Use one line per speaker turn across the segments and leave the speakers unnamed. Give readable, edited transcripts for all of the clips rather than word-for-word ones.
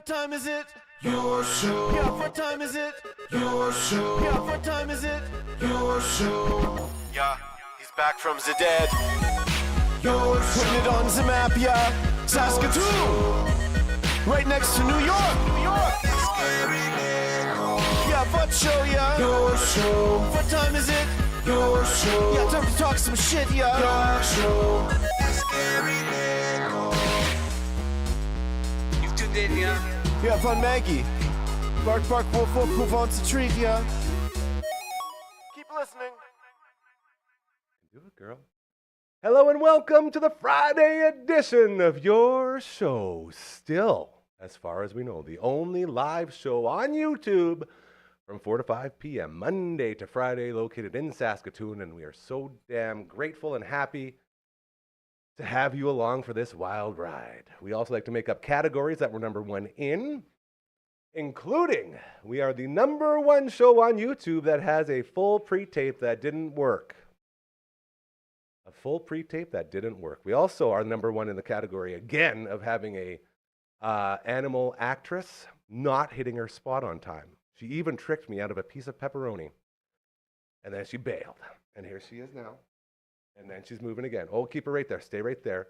What time is it? Your show. Yeah, what time is it? Your show. Yeah, what time is it? Your show. Yeah, he's back from the dead. Your show. Putting it on the map, yeah. Saskatoon. Right next to New York. New York. Yeah, what show, yeah. Your show. What time is it? Your show. Yeah, time to talk some shit, yeah. Your show.
You've tuned in, yeah?
Yeah, von Maggie. Bark, bark, wolf, wolf, who wants a treat, yeah? Keep listening.
Do it, girl. Hello and welcome to the Friday edition of your show. Still, as far as we know, the only live show on YouTube from 4 to 5 p.m. Monday to Friday, located in Saskatoon, and we are so damn grateful and happy to have you along for this wild ride. We also like to make up categories that we're number one in, including we are the number one show on YouTube that has a full pre-tape that didn't work. A full pre-tape that didn't work. We also are number one in the category, again, of having a animal actress not hitting her spot on time. She even tricked me out of a piece of pepperoni, and then she bailed. And here she is now. And then she's moving again. Oh, keep her right there. Stay right there.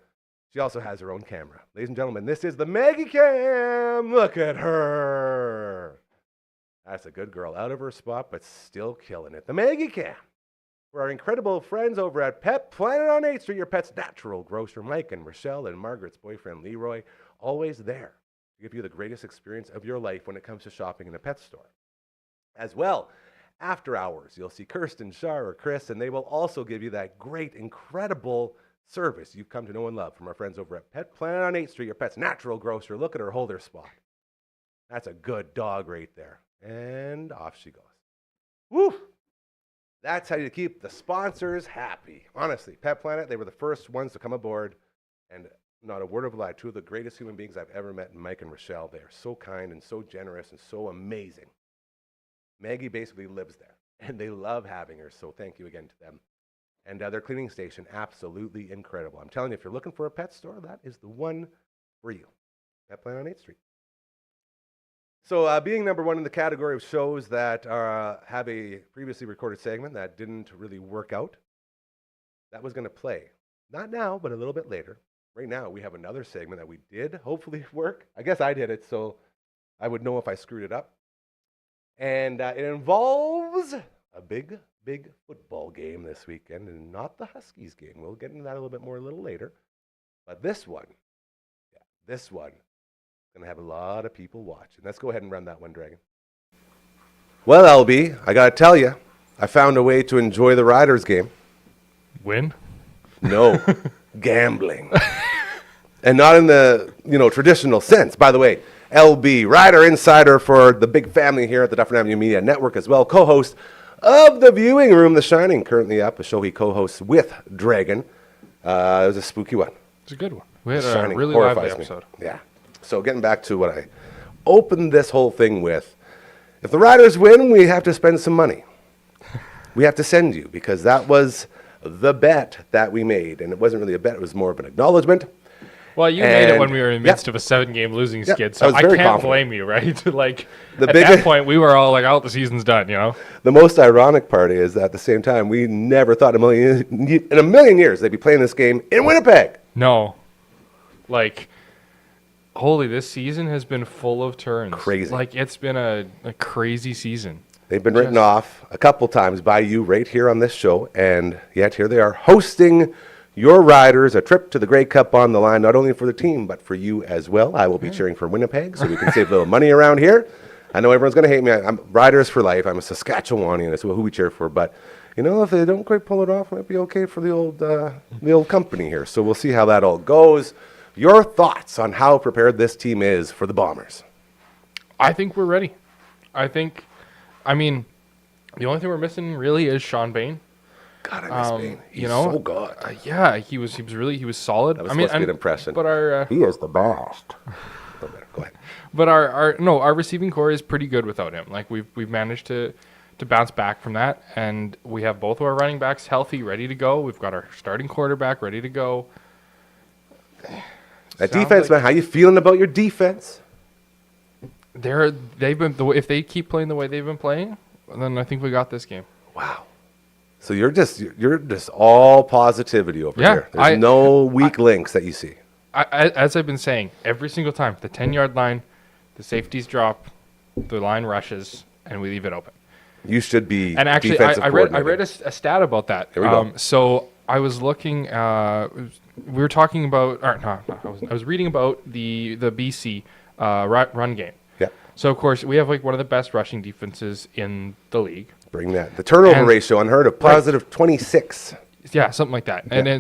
She also has her own camera. Ladies and gentlemen, this is the Maggie Cam. Look at her. That's a good girl. Out of her spot, but still killing it. The Maggie Cam. For our incredible friends over at Pet Planet on 8th Street, your pet's natural grocer, Mike and Rochelle and Margaret's boyfriend, Leroy, always there to give you the greatest experience of your life when it comes to shopping in a pet store. As well, after hours, you'll see Kirsten, Shar, or Chris, and they will also give you that great, incredible service you've come to know and love from our friends over at Pet Planet on 8th Street, your pet's natural grocer. Look at her hold her spot. That's a good dog right there. And off she goes. Woo! That's how you keep the sponsors happy. Honestly, Pet Planet, they were the first ones to come aboard, and not a word of a lie, two of the greatest human beings I've ever met, Mike and Rochelle. They are so kind and so generous and so amazing. Maggie basically lives there, and they love having her, so thank you again to them. And their cleaning station, absolutely incredible. I'm telling you, if you're looking for a pet store, that is the one for you. Pet Planet on 8th Street. So being number one in the category of shows that have a previously recorded segment that didn't really work out, that was going to play. Not now, but a little bit later. Right now, we have another segment that we did hopefully work. I guess I did it, so I would know if I screwed it up. And it involves a big, big football game this weekend, and not the Huskies game. We'll get into that a little bit more a little later. But this one, is going to have a lot of people watching. Let's go ahead and run that one, Dragon. Well, LB, I got to tell you, I found a way to enjoy the Riders game.
Win?
No, gambling. And not in the, traditional sense. By the way, LB, Rider Insider for the big family here at the Dufferin Ave Media Network as well, co-host of The Viewing Room, The Shining, currently up, a show he co-hosts with Dragon. It was a spooky one.
It's a good one. We had
Shining
a really lively
horrifies me.
episode.
Yeah. So getting back to what I opened this whole thing with, if the Riders win, we have to spend some money. We have to send you, because that was the bet that we made. And it wasn't really a bet, it was more of an acknowledgement.
Well, you made it when we were in the midst of a 7-game losing skid, so I can't blame you, right? At that point, we were all like, "Oh, the season's done,"
The most ironic part is that at the same time, we never thought in a million years they'd be playing this game in Winnipeg.
No. Holy, this season has been full of turns.
Crazy.
It's been a crazy season.
They've been written off a couple times by you right here on this show, and yet here they are hosting your Riders, a trip to the Grey Cup on the line, not only for the team, but for you as well. I will be cheering for Winnipeg, so we can save a little money around here. I know everyone's going to hate me. I'm Riders for life. I'm a Saskatchewanian. That's who we cheer for. But, if they don't quite pull it off, it might be okay for the old company here. So we'll see how that all goes. Your thoughts on how prepared this team is for the Bombers?
I think we're ready. The only thing we're missing really is Sean Bain.
God, I miss Bain. He's so good.
He was solid.
That was supposed to be an impression.
But
he is the best. Go ahead.
But our receiving core is pretty good without him. We've managed to bounce back from that, and we have both of our running backs healthy, ready to go. We've got our starting quarterback ready to go.
That defense, man. How you feeling about your defense?
If they keep playing the way they've been playing, then I think we got this game.
Wow. So you're just all positivity over here. There's no weak links that you see.
As I've been saying, every single time, the 10-yard line, the safeties drop, the line rushes, and we leave it open.
You should be.
And actually, I read a stat about that.
Here we go.
So I was looking. We were talking about. I was reading about the BC run game.
Yeah.
So of course we have like one of the best rushing defenses in the league.
Bring that. The turnover ratio unheard of, positive 26.
Yeah, something like that.
Yeah.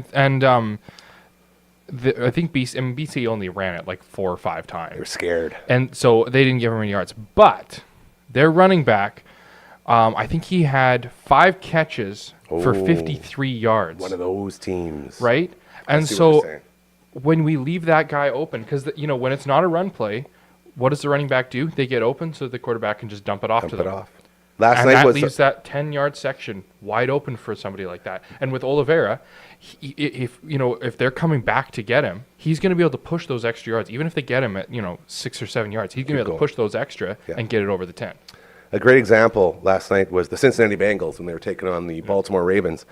I think BC only ran it like 4 or 5 times.
They're scared.
And so they didn't give him any yards. But their running back, I think he had 5 catches for 53 yards.
One of those teams.
Right? And so when we leave that guy open, because, when it's not a run play, what does the running back do? They get open so the quarterback can just dump it off to them.
Last night
that leaves that 10-yard section wide open for somebody like that. And with Oliveira, if they're coming back to get him, he's going to be able to push those extra yards. Even if they get him at 6 or 7 yards, he's going to be able to push those extra and get it over the 10.
A great example last night was the Cincinnati Bengals when they were taking on the Baltimore Ravens.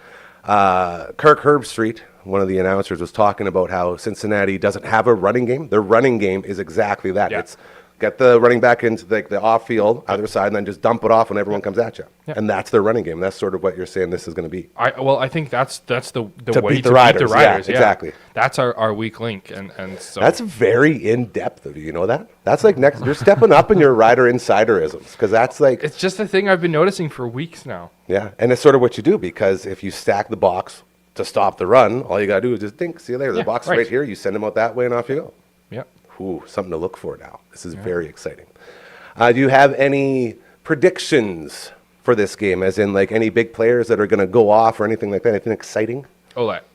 Kirk Herbstreit, one of the announcers, was talking about how Cincinnati doesn't have a running game. Their running game is exactly that.
Yeah.
It's get the running back into the off field, other side, and then just dump it off when everyone comes at you. Yeah. And that's their running game. That's sort of what you're saying this is going to be.
I think that's the way
beat the Riders. Yeah, exactly.
That's our weak link, and so
that's very in depth of you. You know that? That's like next. You're stepping up in your Rider insiderisms because that's like
it's just a thing I've been noticing for weeks now.
Yeah, and it's sort of what you do because if you stack the box to stop the run, all you got to do is just think, see you later. The box is right here. You send them out that way, and off you go.
Yeah.
Ooh, something to look for now. This is very exciting. Do you have any predictions for this game, as in like any big players that are going to go off or anything like that? Anything exciting?
Olet.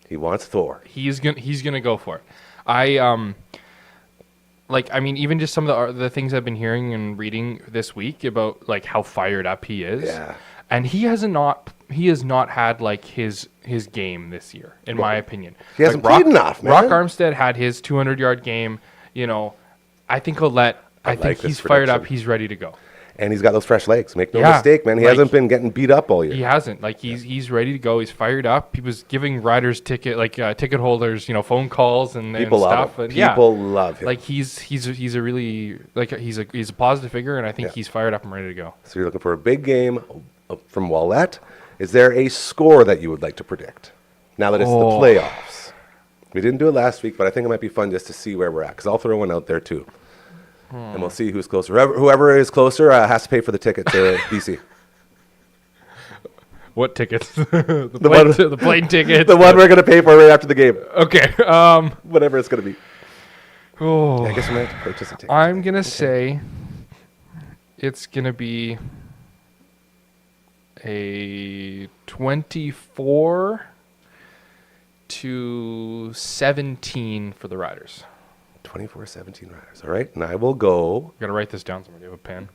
He wants Thor.
He's gonna go for it. Even just some of the things I've been hearing and reading this week about like how fired up he is.
Yeah.
And he has not had like his game this year, in my opinion.
He hasn't played enough, man.
Rock Armstead had his 200-yard game. I think I think he's fired up. He's ready to go.
And he's got those fresh legs. Make no mistake, man. He hasn't been getting beat up all year.
He hasn't. Like he's ready to go. He's fired up. He was giving riders ticket holders, phone calls and
people
stuff.
Love him. People love him.
Like he's a really he's a positive figure, and I think he's fired up and ready to go.
So you're looking for a big game from Wallet. Is there a score that you would like to predict now that it's the playoffs? We didn't do it last week, but I think it might be fun just to see where we're at because I'll throw one out there too. And we'll see who's closer. Whoever is closer has to pay for the ticket to BC.
What tickets? the plane tickets.
The one we're going to pay for right after the game.
Okay.
Whatever it's going to be.
Oh.
I guess we might have to purchase a ticket.
I'm going to say it's going to be a 24-17 for the Riders.
24-17 Riders. All right, and I will go.
Got to write this down somewhere. Do you have a pen?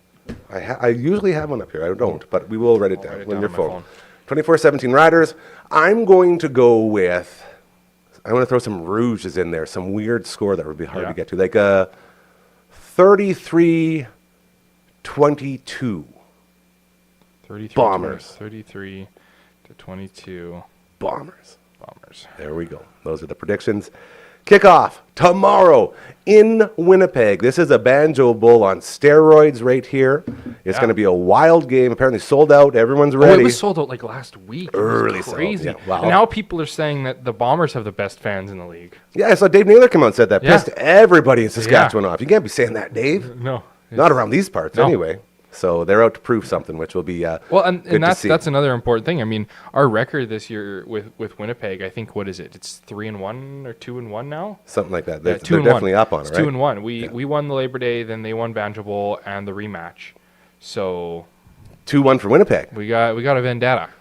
I usually have one up here. I don't, but we will write it down on your phone. 24-17 Riders. I'm going to go with. I'm going to throw some rouges in there. Some weird score that would be hard to get to, like a 33-22.
33
Bombers.
33-22.
Bombers.
Bombers.
There we go. Those are the predictions. Kickoff tomorrow in Winnipeg. This is a Banjo Bowl on steroids right here. It's going to be a wild game. Apparently sold out. Everyone's ready.
It was sold out like last week.
Early
crazy.
Sold, yeah. Wow.
And now people are saying that the Bombers have the best fans in the league.
Yeah, I saw Dave Naylor come out and said that. Pissed everybody in Saskatchewan off. You can't be saying that, Dave.
No.
Not around these parts anyway. So they're out to prove something, which will be
and that's another important thing. I mean, our record this year with Winnipeg, I think, what is it? It's 3-1 or 2-1 now.
Something like that. They're definitely up on it.
It's 2-1. We won the Labor Day, then they won Banjo Bowl and the rematch. So
2-1 for Winnipeg.
We got a vendetta.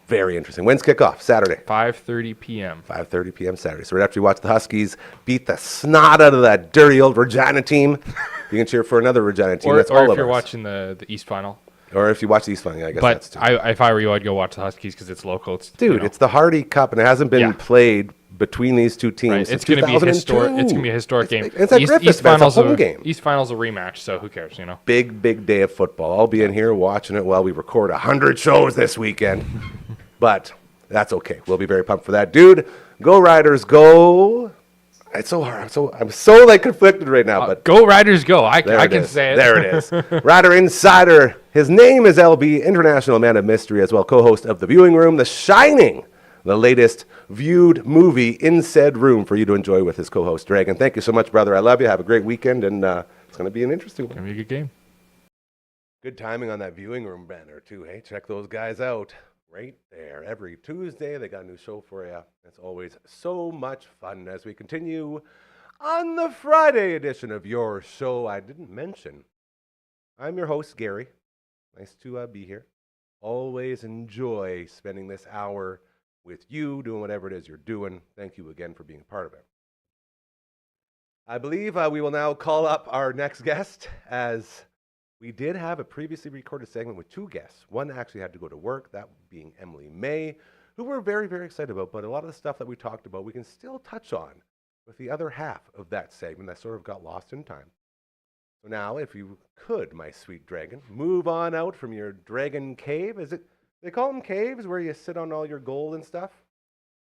Very interesting. When's kickoff? Saturday.
5:30 p.m.
5:30 p.m. Saturday. So right after you watch the Huskies beat the snot out of that dirty old Regina team, you can cheer for another Regina team.
Or
That's all
if
of
you're
us.
watching the East Final.
Or if you watch the East Final, I guess that's
But
too.
if I were you, I'd go watch the Huskies because it's local. It's,
Dude, it's the Hardy Cup, and it hasn't been
Yeah.
played between these two teams
right.
since
It's going to be
2002.
historic. It's going to be a historic game.
It's at Griffith, man. It's a home game.
East Finals a rematch, so who cares? You know.
Big day of football. I'll be in here watching it while we record 100 shows this weekend. But that's okay. We'll be very pumped for that. Dude, go Riders, go. It's so hard. I'm so like conflicted right now, but
Go Riders, go! I
there it
can
is.
say it.
There it is. Rider Insider. His name is LB, International Man of Mystery, as well, co-host of The Viewing Room, The Shining, the latest viewed movie in said room for you to enjoy with his co-host, Dragon. Thank you so much, brother. I love you. Have a great weekend, and it's going to be an interesting one.
Gonna be a good game.
Good timing on that Viewing Room banner, too, hey? Check those guys out right there. Every Tuesday, they got a new show for you. It's always so much fun as we continue on the Friday edition of your show. I didn't mention, I'm your host, Gary. Nice to be here. Always enjoy spending this hour with you, doing whatever it is you're doing. Thank you again for being a part of it. I believe we will now call up our next guest, as we did have a previously recorded segment with two guests. One actually had to go to work, that being Emily May, who we're very, very excited about. But a lot of the stuff that we talked about, we can still touch on with the other half of that segment that sort of got lost in time. So now, if you could, my sweet dragon, move on out from your dragon cave. Is it, they call them caves where you sit on all your gold and stuff?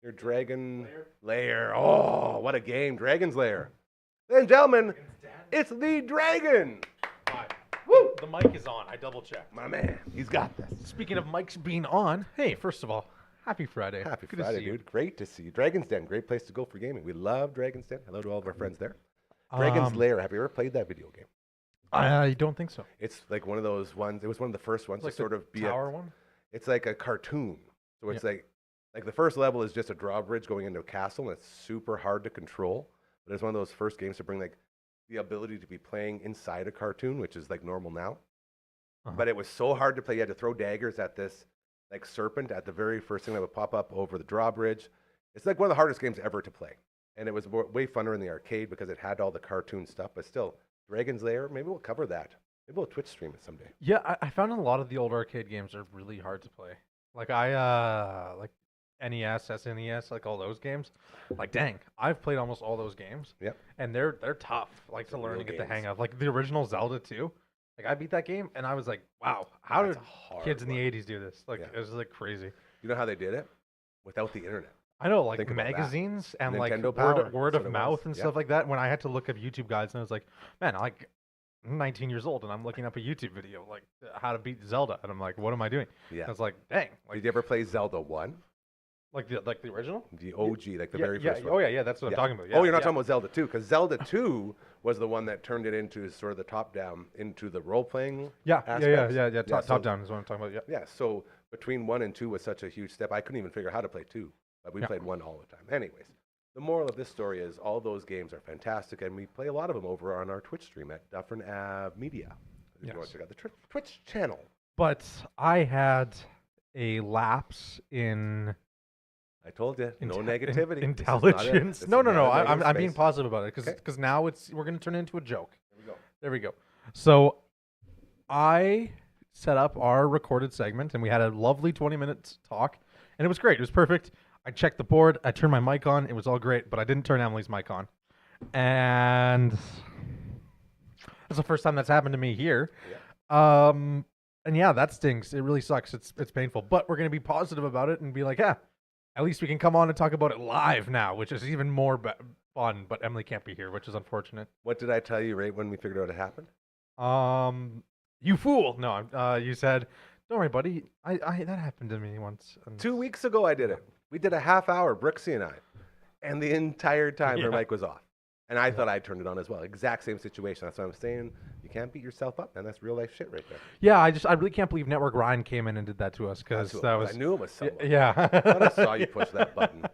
Your dragon lair. Oh, what a game. Dragon's Lair. Ladies and gentlemen, it's the dragon.
Hi.
Woo!
The mic is on. I double checked.
My man, he's got this.
Speaking of mics being on, hey, first of all, happy Friday.
Happy
Good
Friday,
to see
dude. Great to see you. Dragon's Den, great place to go for gaming. We love Dragon's Den. Hello to all of our friends there. Dragon's Lair. Have you ever played that video game?
I don't think so.
It's like one of those ones. It was one of the first ones
Like
to sort
the
of be
tower one.
It's like a cartoon. So it's like the first level is just a drawbridge going into a castle, and it's super hard to control. But it's one of those first games to bring like the ability to be playing inside a cartoon, which is like normal now. But it was so hard to play. You had to throw daggers at this like serpent at the very first thing that would pop up over the drawbridge. It's like one of the hardest games ever to play. And it was way funner in the arcade because it had all the cartoon stuff. But still, Dragon's Lair, maybe we'll cover that. Maybe we'll Twitch stream it someday.
Yeah, I found a lot of the old arcade games are really hard to play. Like like NES, SNES, like all those games. Like dang, I've played almost all those games.
Yep.
And they're tough, like to learn
real
and get the hang
games.
of. Like the original Zelda too. Like I beat that game and I was like, wow, how
That's
did
a hard
kids in the
one.
80s do this? Like
Yeah.
it was like crazy.
You know how they did it? Without the internet.
I know, like
Think about that.
magazines and like
Nintendo Power,
word
that's
of
what it
mouth
was.
and
Yep.
stuff like that. When I had to look up YouTube guides, and I was like, man, I'm 19 years old and I'm looking up a YouTube video like how to beat Zelda, and I'm like, what am I doing?
Yeah.
I was like, dang,
Did you ever play Zelda 1?
like the original.
The OG, like the
Yeah,
very
yeah,
first one.
oh yeah, that's what
Yeah.
I'm talking about.
Oh, you're not
yeah.
talking about Zelda 2, because Zelda 2 was the one that turned it into sort of the top-down, into the role-playing
Yeah,
aspects.
Top
so-
down is what I'm talking about. Yeah.
Yeah, so between 1 and 2 was such a huge step. I couldn't even figure out how to play 2, but we
Yeah.
played 1 all the time. Anyways, the moral of this story is all those games are fantastic, and we play a lot of them over on our Twitch stream at Dufferin Ave Media. If you want to check out the Twitch channel.
But I had a lapse in
I told you, no
inte-
negativity.
in-
This is not it.
intelligence.
This
No,
is
no,
not
no.
a negative
I'm being
space.
positive about it
Okay.
because now we're gonna turn it into a joke.
Here we go.
There we go. So I set up our recorded segment and we had a lovely 20 minutes talk and it was great. It was perfect. I checked the board. I turned my mic on. It was all great, but I didn't turn Emily's mic on. And that's the first time that's happened to me here. And yeah, that stings. It really sucks. It's painful, but we're going to be positive about it and be like, yeah, at least we can come on and talk about it live now, which is even more fun, but Emily can't be here, which is unfortunate.
What did I tell you right when we figured out it happened?
You fool! No, you said, "Don't worry, buddy. I that happened to me once." And
2 weeks ago, I did it. We did a half hour, Brooksy and I, and the entire time her
Yeah.
mic was off. And I thought I turned it on as well. Exact same situation. That's what I'm saying. You can't beat yourself up, man. That's real life shit right there.
Yeah, I really can't believe Network Ryan came in and did that to us because
That's who it
that
was.
was
I knew it was someone.
yeah.
I thought I saw you push that button.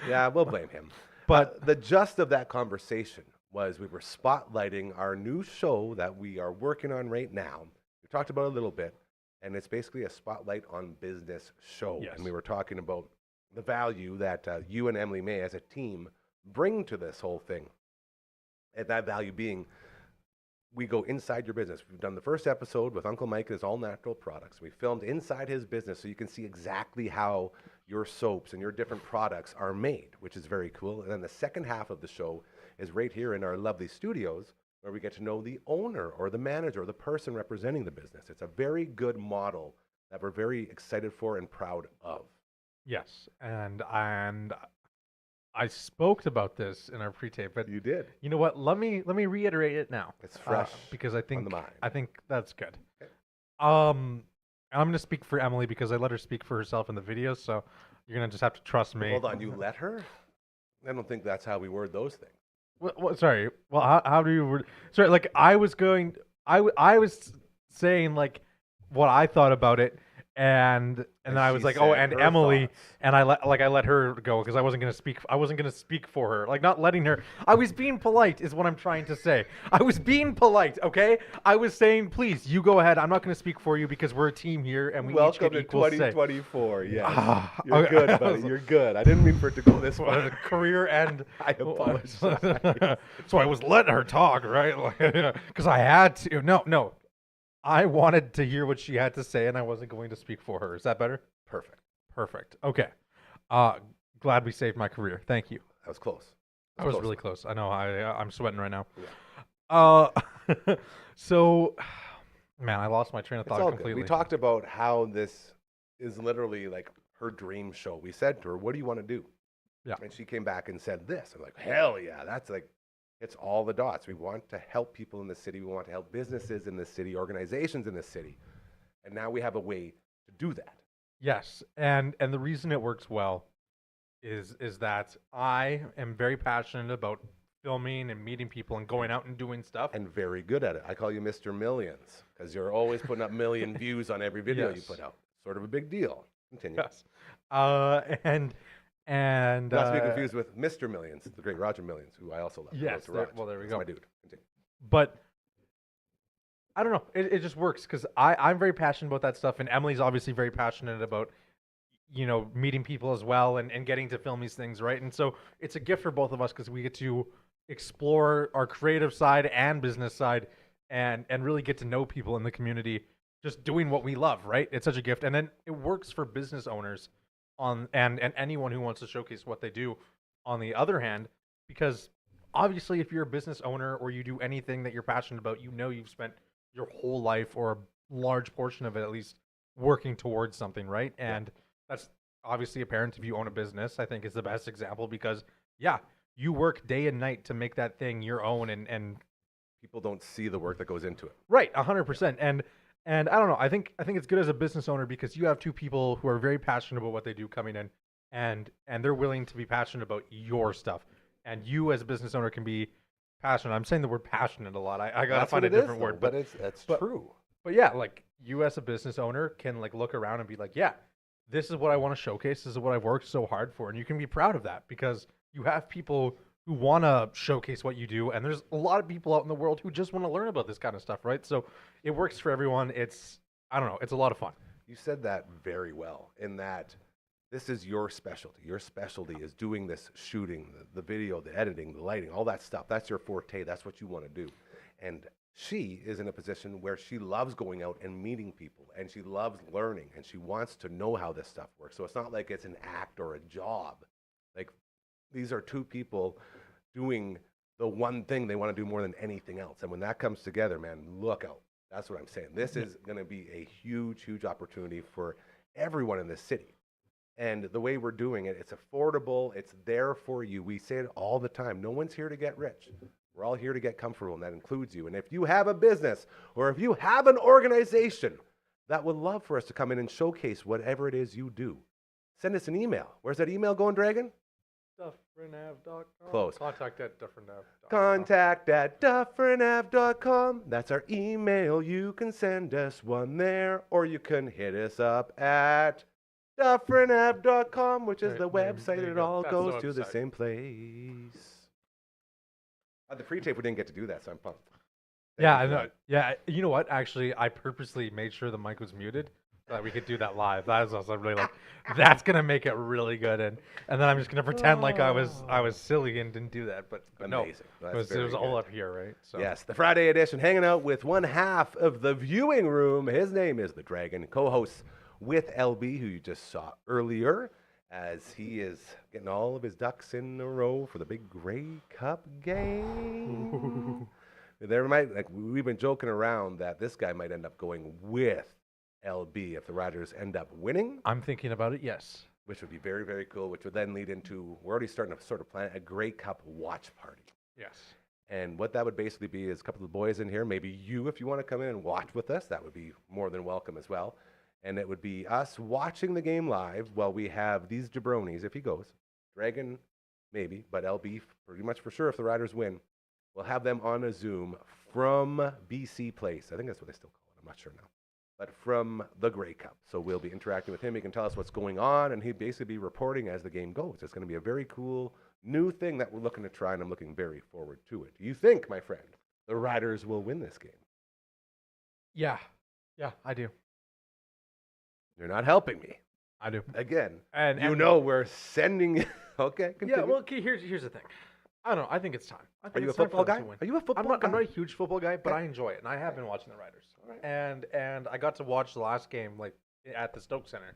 Yeah, we'll blame him.
But
The gist of that conversation was we were spotlighting our new show that we are working on right now. We talked about it a little bit, and it's basically a spotlight on business show.
Yes.
And we were talking about the value that you and Emily May as a team bring to this whole thing. And that value being we go inside your business. We've done the first episode with Uncle Mike and his all natural products. We filmed inside his business so you can see exactly how your soaps and your different products are made, which is very cool. And then the second half of the show is right here in our lovely studios where we get to know the owner or the manager or the person representing the business. It's a very good model that we're very excited for and proud of.
Yes, and I spoke about this in our pre-tape, but
You did.
you know what? Let me reiterate it now.
It's fresh
because I think
the mind.
I think that's good.
Okay.
I'm gonna speak for Emily because I let her speak for herself in the video, so you're gonna just have to trust me.
Hold on, you let her? I don't think that's how we word those things.
Sorry. Well, how do you? Sorry. Like I was was saying like what I thought about it, and then I was
she
like, oh,
said
and
her
Emily,
thoughts.
and I let her go because I wasn't gonna speak. I wasn't gonna speak for her. Like not letting her. I was being polite, is what I'm trying to say. I was being polite. Okay. I was saying, please, you go ahead. I'm not gonna speak for you because we're a team here, and we each
Welcome
get
to
equal say.
2024. Yes.
Ah,
You're
okay.
good, buddy. You're good. I didn't mean for it to go this
What
way.
a career end.
I apologize.
So I was letting her talk, right? Because I had to. No. I wanted to hear what she had to say, and I wasn't going to speak for her. Is that better? Perfect. Okay. Glad we saved my career. Thank you.
That was close.
I was really close. I know. I'm sweating right now.
Yeah.
So, man, I lost my train of
It's
thought
all
completely.
good. We talked about how this is literally like her dream show. We said to her, "What do you want to do?"
Yeah.
And she came back and said this. I'm like, "Hell yeah, that's like, it's all the dots. We want to help people in the city. We want to help businesses in the city, organizations in the city, and now we have a way to do that."
Yes, and the reason it works well is that I am very passionate about filming and meeting people and going out and doing stuff.
And very good at it. I call you Mr. Millions because you're always putting up million views on every video you
Yes.
put out. Sort of a big deal. Continue.
Yes, and
Not to be confused with Mr. Millions, the great Roger Millions, who I also love.
Yes,
Shout out to
there-
Raj.
well, there we
That's
go.
my dude. Continue.
but I don't know. It just works because I'm very passionate about that stuff, and Emily's obviously very passionate about meeting people as well and getting to film these things, right? And so it's a gift for both of us because we get to explore our creative side and business side and really get to know people in the community just doing what we love, right? It's such a gift. And then it works for business owners and anyone who wants to showcase what they do on the other hand, because obviously if you're a business owner or you do anything that you're passionate about, you've spent your whole life or a large portion of it at least working towards something, right? And that's obviously apparent if you own a business. I think is the best example because you work day and night to make that thing your own and
People don't see the work that goes into it.
right, 100%. And I don't know. I think it's good as a business owner because you have two people who are very passionate about what they do coming in, and they're willing to be passionate about your stuff. And you as a business owner can be passionate. I'm saying the word passionate a lot. I gotta
That's
find
what
a
it is,
different
though,
word,
but it's
but-
true.
But yeah, like you as a business owner can like look around and be like, yeah, this is what I want to showcase. This is what I've worked so hard for, and you can be proud of that because you have people who want to showcase what you do, and there's a lot of people out in the world who just want to learn about this kind of stuff, right? So it works for everyone. I don't know, it's a lot of fun.
You said that very well in that this is your specialty. Your specialty is doing this shooting, the video, the editing, the lighting, all that stuff. That's your forte. That's what you want to do. And she is in a position where she loves going out and meeting people and she loves learning and she wants to know how this stuff works. So it's not like it's an act or a job. Like these are two people doing the one thing they want to do more than anything else. And when that comes together, man, look out. That's what I'm saying. This is going to be a huge, huge opportunity for everyone in this city. And the way we're doing it, it's affordable. It's there for you. We say it all the time. No one's here to get rich. We're all here to get comfortable, and that includes you. And if you have a business or if you have an organization that would love for us to come in and showcase whatever it is you do, send us an email. Where's that email going, Dragon?
DufferinAve.com.
Close.
Contact at DufferinAve.com.
Contact@dufferinav.com. That's our email. You can send us one there, or you can hit us up at dufferinav.com, which is the website.
There you
It
go.
all
That's
goes
the
to the
website.
same place. The pre-tape, we didn't get to do that, so I'm pumped. Thank
Yeah,
you
I
for
know.
that.
Yeah, you know what? Actually, I purposely made sure the mic was muted that we could do that live. That was also really like, that's gonna make it really good, and then I'm just gonna pretend like I was silly and didn't do that, but no,
Amazing.
it was all
good.
up here, right? So
Yes, the Friday edition, hanging out with one half of the viewing room. His name is the Dragon, co-host with LB, who you just saw earlier, as he is getting all of his ducks in a row for the big Grey Cup game. We've been joking around that this guy might end up going with LB if the Riders end up winning,
I'm thinking about it. Yes.
which would be very, very cool, which would then lead into, we're already starting to sort of plan a Grey Cup watch party.
Yes.
And what that would basically be is a couple of the boys in here, maybe you, if you want to come in and watch with us, that would be more than welcome as well. And it would be us watching the game live while we have these jabronis, if he goes, Dragon, maybe, but LB pretty much for sure if the Riders win. We'll have them on a Zoom from BC Place. I think that's what they still call it. I'm not sure now. But from the Grey Cup. So we'll be interacting with him. He can tell us what's going on, and he'll basically be reporting as the game goes. It's going to be a very cool new thing that we're looking to try, and I'm looking very forward to it. Do you think, my friend, the Riders will win this game?
Yeah. Yeah, I do.
You're not helping me.
I do.
Again,
And
you know we're sending... Okay, continue.
Yeah. Well, okay, here's the thing. I don't know. I think it's time. I think
Are you a
it's time
football
for them
guy?
to win.
Are you a football guy?
I'm not a huge football guy, but
Okay.
I enjoy it, and I have been watching the Riders.
All right.
And I got to watch the last game like at the Stoke Center,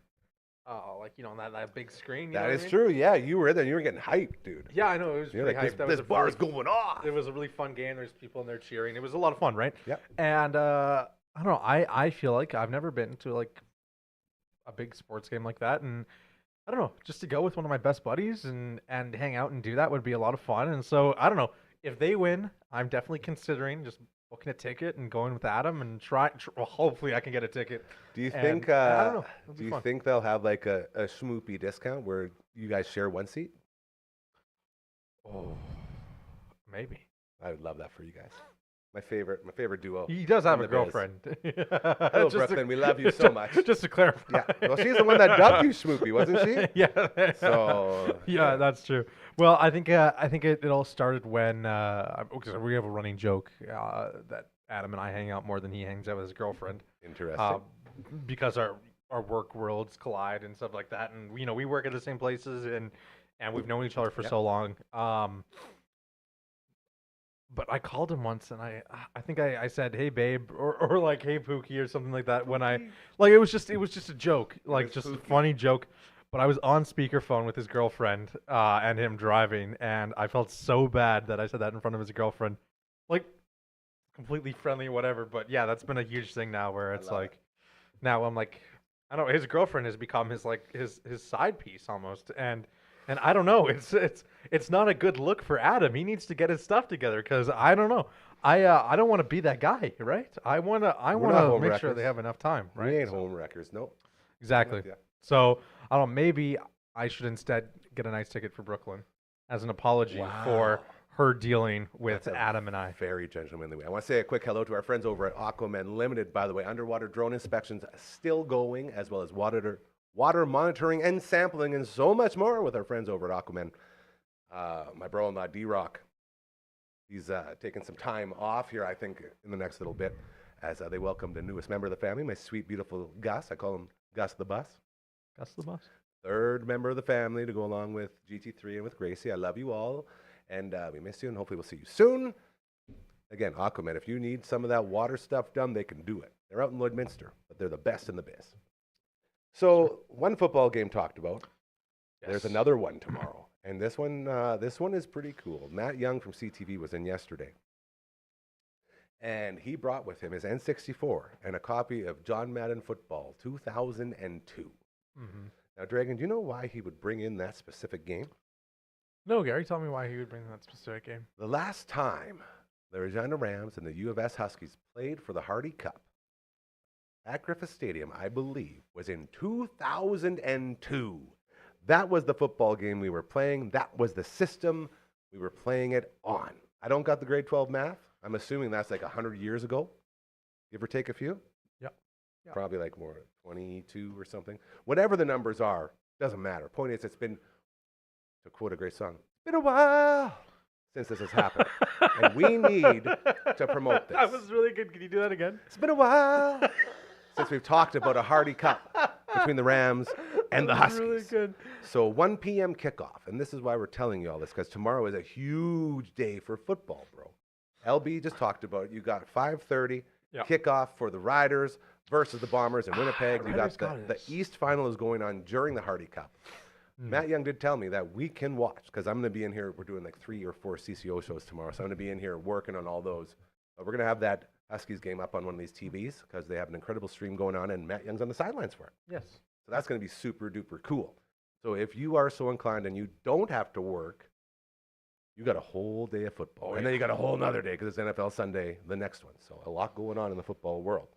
like on that big screen. You know
That
what
is
I mean?
true. Yeah, you were there. You were getting hyped, dude.
Yeah, I know it was
You're
pretty
like,
hyped. That
this
was a
bar's
really,
going off.
It was a really fun game. There's people in there cheering. It was a lot of fun, right?
Yep.
And I don't know. I feel like I've never been to like a big sports game like that, and I don't know, just to go with one of my best buddies and hang out and do that would be a lot of fun. And so I don't know if they win, I'm definitely considering just booking a ticket and going with Adam and well, hopefully I can get a ticket.
Do you
And
think?
I don't know. It'll
Do
be
you
fun.
think they'll have like a schmoopy discount where you guys share one seat?
Oh, maybe.
I would love that for you guys. My favorite duo.
He does have
in
a
the biz.
girlfriend.
Hello,
Just to-
Brooklyn. We love you so much.
Just to clarify.
Yeah. Well, she's the one that dubbed you schmoopy, wasn't she?
Yeah.
So
Yeah, that's true. Well, I think it all started when because we have a running joke that Adam and I hang out more than he hangs out with his girlfriend,
Interesting.
because our work worlds collide and stuff like that, and we work at the same places and we've known each other for
Yep.
so long. But I called him once and I think I said, "Hey babe," or like, "Hey Pookie," or something like that when I like it was just a joke, like
was
just a
Pookie.
funny joke. But I was on speakerphone with his girlfriend and him driving, and I felt so bad that I said that in front of his girlfriend, like completely friendly or whatever. But yeah, that's been a huge thing now where it's
love
like now I'm like, I don't know, his girlfriend has become his side piece almost, and I don't know, it's not a good look for Adam. He needs to get his stuff together because I don't know. I don't want to be that guy, right? I want to
home
make sure
wreckers.
they have enough time, right?
We ain't
So-
home wreckers. Nope.
Exactly.
Yeah.
So I don't know. Maybe I should instead get a nice ticket for Brooklyn as an apology for
Wow.
her dealing with
That's a
Adam and I.
Very gentlemanly way. I want to say a quick hello to our friends over at Aquaman Limited, by the way. Underwater drone inspections still going, as well as water monitoring and sampling, and so much more with our friends over at Aquaman. My bro-in-law, D-Rock, he's taking some time off here, I think, in the next little bit, as they welcome the newest member of the family, my sweet, beautiful Gus. I call him Gus the Bus.
Gus the boss.
Third member of the family to go along with GT3 and with Gracie. I love you all, and we miss you, and hopefully we'll see you soon. Again, Aquaman, if you need some of that water stuff done, they can do it. They're out in Lloydminster, but they're the best in the biz. So one football game talked about. There's
Yes.
another one tomorrow, and this one is pretty cool. Matt Young from CTV was in yesterday, and he brought with him his N64 and a copy of John Madden Football 2002.
Mm-hmm.
Now, Dragon, do you know why he would bring in that specific game?
No, Gary, tell me why he would bring that specific game.
The last time the Regina Rams and the U of S Huskies played for the Hardy Cup at Griffith Stadium, I believe, was in 2002. That was the football game we were playing. That was the system we were playing it on. I don't got the grade 12 math. I'm assuming that's like 100 years ago, give or take a few.
Yep. Yeah.
Probably like more, 22 or something. Whatever the numbers are, doesn't matter. Point is, it's been, to quote a great song, it's been a while since this has happened. And we need to promote this.
That was really good. Can you do that again?
It's been a while since we've talked about a Hardy Cup between the Rams and the Huskies.
Really good.
So 1 p.m. kickoff, and this is why we're telling you all this, because tomorrow is a huge day for football, bro. LB just talked about it. You got 5:30 kickoff for the Riders versus the Bombers in Winnipeg. You got the East Final is going on during the Hardy Cup. Matt Young did tell me that we can watch, because I'm going to be in here. We're doing like 3 or 4 CCO shows tomorrow, so I'm going to be in here working on all those. But we're going to have that Huskies game up on one of these TVs because they have an incredible stream going on, and Matt Young's on the sidelines for it.
Yes.
So that's going to be super duper cool. So if you are so inclined and you don't have to work, you got a whole day of football. And then you got a whole nother day because it's NFL Sunday, the next one. So a lot going on in the football world.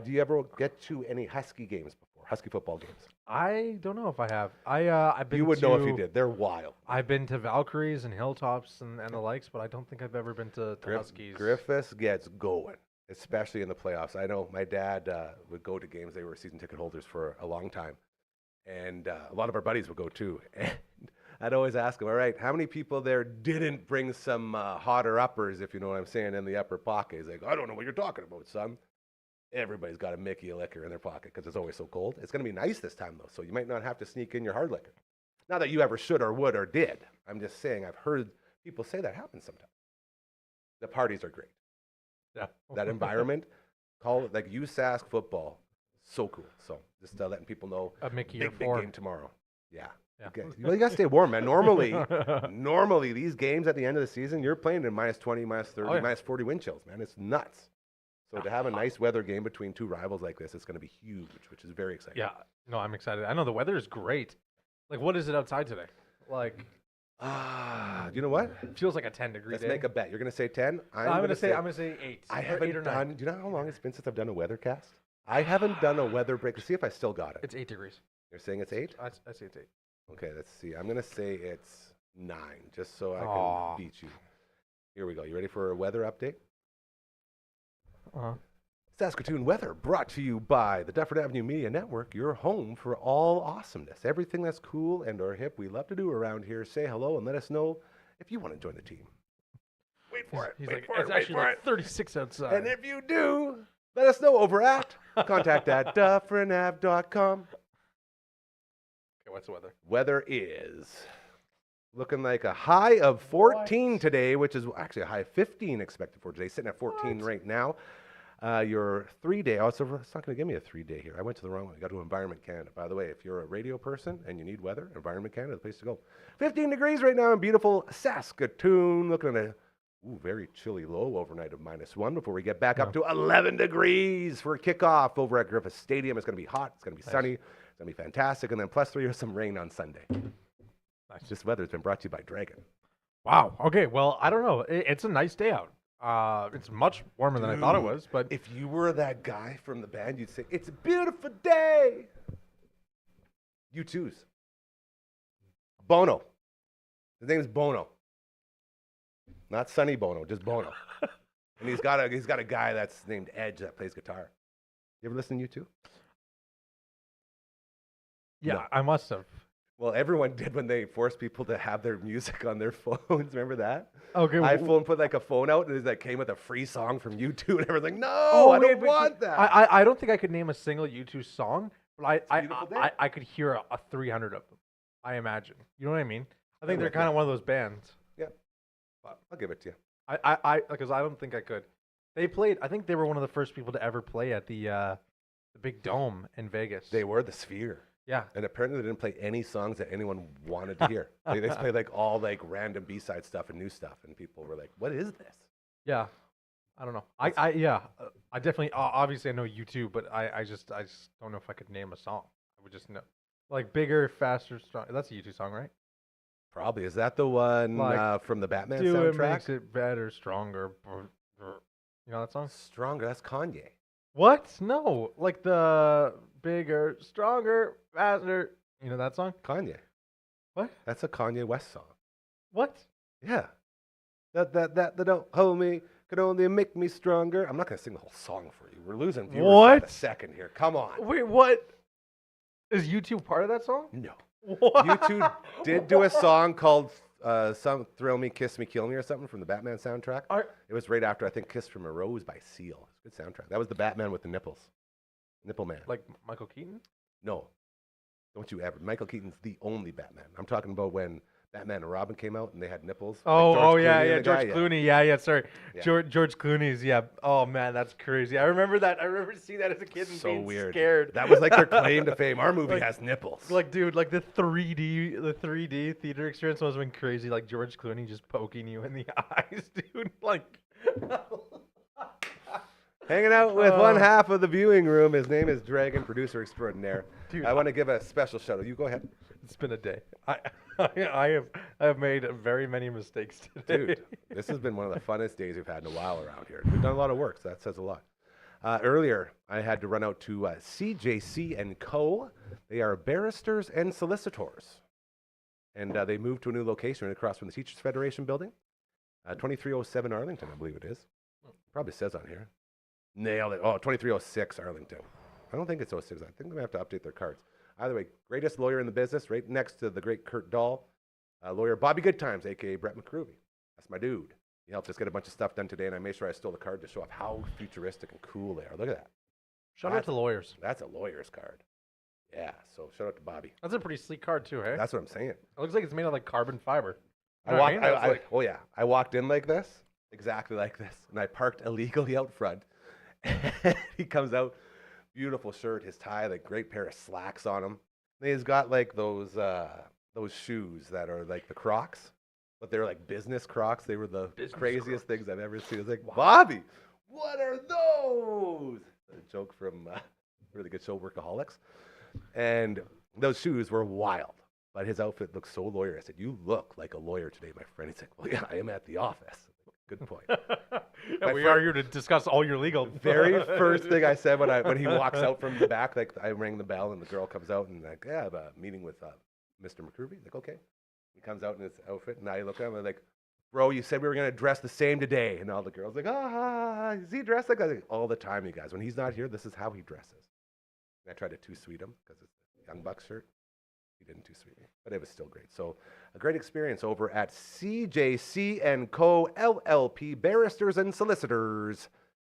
Do you ever get to any Husky games before? Husky football games?
I don't know if I have. I've been.
You would know if you did. They're wild.
I've been to Valkyries and Hilltops and the likes, but I don't think I've ever been to Huskies.
Griffiths gets going, especially in the playoffs. I know my dad would go to games. They were season ticket holders for a long time. And a lot of our buddies would go too. And I'd always ask them, all right, how many people there didn't bring some hotter uppers, if you know what I'm saying, in the upper pocket? He's like, I don't know what you're talking about, son. Everybody's got a Mickey liquor in their pocket because it's always so cold. It's going to be nice this time, though, so you might not have to sneak in your hard liquor. Not that you ever should or would or did. I'm just saying I've heard people say that happens sometimes. The parties are great.
Yeah.
That environment, call it like USask football, so cool. So just letting people know.
A Mickey
big,
or
big
four.
game tomorrow. Yeah.
Yeah.
Okay. Well, you got to stay warm, man. Normally these games at the end of the season, you're playing in minus 20, minus 30, minus 40 wind chills, man. It's nuts. So to have a nice weather game between two rivals like this, it's going to be huge, which is very exciting.
Yeah. No, I'm excited. I know the weather is great. Like, what is it outside today? Like,
you know what?
it feels like a 10-degree
Let's
day.
make a bet. You're going to say 10?
I'm going to say 8.
I
or
haven't
8 or
done.
9.
Do you know how long it's been since I've done a weather cast? I haven't done a weather break. Let's see if I still got it.
It's 8 degrees.
You're saying it's 8?
I say it's 8.
Okay, let's see. I'm going to say it's 9, just so I
Aw.
can beat you. Here we go. You ready for a weather update?
Uh-huh.
Saskatoon weather brought to you by the Dufferin Avenue Media Network, your home for all awesomeness. Everything that's cool and or hip we love to do around here. Say hello and let us know if you want to join the team. Wait for it.
He's
Wait
like,
for
it's
it.
actually
Wait for
like
it.
36 outside.
And if you do, let us know over at contact@dufferinave.com.
Okay, what's the weather?
Weather is looking like a high of 14 today, which is actually a high of 15 expected for today. Sitting at 14 right now. Your 3-day, it's not going to give me a 3-day here. I went to the wrong one. I got to Environment Canada. By the way, if you're a radio person and you need weather, Environment Canada, the place to go. 15 degrees right now in beautiful Saskatoon. Looking at a very chilly low overnight of -1 before we get back up to 11 degrees for kickoff over at Griffith Stadium. It's going to be hot. It's going to be sunny. It's going to be fantastic. And then +3 or some rain on Sunday.
Nice.
This weather's been brought to you by Dragon.
Wow. Okay, well, I don't know. It's a nice day out. It's much warmer than I thought it was, but
If you were that guy from the band, you'd say, it's a beautiful day. U2's. Bono. His name's Bono. Not Sonny Bono, just Bono. And he's got a guy that's named Edge that plays guitar. You ever listen to U2?
yeah,
No.
I must have.
Well, everyone did when they forced people to have their music on their phones. Remember that?
Okay,
iPhone put like a phone out and it like came with a free song from U2 and everything. No, I don't want that.
I don't think I could name a single U2 song, but
Beautiful Day.
I could hear a 300 of them. I imagine. You know what I mean? I think
I
they're
like
kind
that.
of one of those bands.
Yeah, I'll give it to you.
Because I don't think I could. They played. I think they were one of the first people to ever play at the big dome in Vegas.
They were the Sphere.
Yeah.
And apparently they didn't play any songs that anyone wanted to hear. They just played like all like random B-side stuff and new stuff, and people were like, "What is this?"
Yeah. I don't know. I definitely obviously I know U2, but I just don't know if I could name a song. I would just know like bigger, faster, strong. That's a U2 song, right?
Probably is that the one
Like,
from the Batman
Do it
soundtrack?
makes it better, stronger. You know that song?
Stronger. That's Kanye.
What? No, like the bigger, stronger, faster. You know that song?
Kanye.
What?
That's a Kanye West song.
What?
Yeah. That don't hold me could only make me stronger. I'm not gonna sing the whole song for you. We're losing viewers by
What?
the second here. Come on.
Wait, what? Is U2 part of that song?
No.
What?
U2 did do a song called some Thrill Me, Kiss Me, Kill Me or something from the Batman soundtrack. It was right after, I think, Kiss from a Rose by Seal. It's a good soundtrack. That was the Batman with the nipples. Nipple man.
Like Michael Keaton?
No. Don't you ever. Michael Keaton's the only Batman. I'm talking about when Batman and Robin came out and they had nipples.
Oh,
like
yeah,
Clooney
yeah,
and the
George
guy,
Clooney. Yeah, sorry.
Yeah.
George Clooney's, yeah. Oh, man, that's crazy. I remember that. I remember seeing that as a kid and
So
being
weird.
scared.
That was like their claim to fame. Our movie
Like-
has nipples.
Like, dude, like the 3D theater experience must have been crazy. Like George Clooney just poking you in the eyes, dude. Like,
Hanging out with one half of the viewing room. His name is Dragon, producer extraordinaire.
Dude,
I want to give a special shout out. You go ahead.
it's been a day. I have made very many mistakes today.
Dude, this has been one of the funnest days we've had in a while around here. We've done a lot of work, so that says a lot. Earlier, I had to run out to CJC and Co. They are barristers and solicitors. And they moved to a new location right across from the Teachers Federation building. 2307 Arlington, I believe it is. Probably says on here. Nailed it. Oh, 2306 Arlington. I don't think it's 06. I think they have to update their cards. Either way, greatest lawyer in the business, right next to the great Kurt Dahl. Lawyer Bobby Goodtimes, a.k.a. Brett McCroovy. That's my dude. He helped us get a bunch of stuff done today, and I made sure I stole the card to show off how futuristic and cool they are. Look at that.
Shout out to lawyers.
That's a lawyer's card. Yeah, so shout out to Bobby.
That's a pretty sleek card too, hey?
That's what I'm saying.
It looks like it's made of like carbon fiber.
I
You know what
walked,
mean? It's like-
oh yeah, I walked in like this, exactly like this, and I parked illegally out front. He comes out, beautiful shirt, his tie, like great pair of slacks on him. And he's got like those shoes that are like the Crocs, but they're like business Crocs. They were the craziest things I've ever seen. It's like, Bobby, what are those? A joke from a really good show, Workaholics. And those shoes were wild, but his outfit looked so lawyer. I said, "You look like a lawyer today, my friend." He's like, "Well, yeah, I am at the office." Good point.
Yeah, we are here to discuss all your legal.
Very first thing I said when he walks out from the back, like I rang the bell and the girl comes out and like, "Yeah, I have a meeting with Mr. McCroovy." Like, okay. He comes out in his outfit and I look at him and I'm like, "Bro, you said we were gonna dress the same today." And all the girls like, is he dressed like that? Like, all the time, you guys. When he's not here, this is how he dresses. And I tried to too sweet him because it's a Young Bucks shirt. He didn't too sweet me, but it was still great. So a great experience over at CJC and Co. LLP, barristers and solicitors.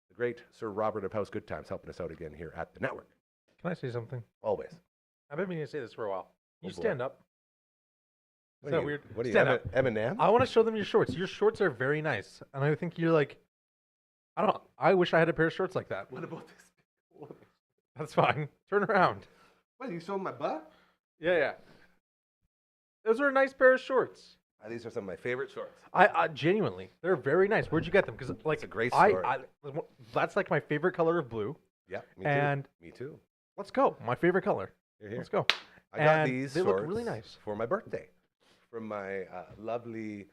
The great Sir Robert of House Good Times helping us out again here at the network.
Can I say something?
Always.
I've been meaning to say this for a while. You
Oh, boy.
stand up.
What
Is
are
that
you,
weird?
What are you,
Stand up.
Eminem?
I want to show them your shorts. Your shorts are very nice, and I think you're like, I don't know. I wish I had a pair of shorts like that.
What about this?
That's fine. Turn around.
What, are you showing my butt?
Yeah. Those are a nice pair of shorts.
These are some of my favorite shorts.
I genuinely, they're very nice. Where'd you get them? Because like
It's a great
I,
story.
that's like my favorite color of blue.
Yeah, me too.
And
me too.
let's go. My favorite color.
You're here.
Let's go.
I got
And
these
they look
shorts
really nice.
for my birthday from my lovely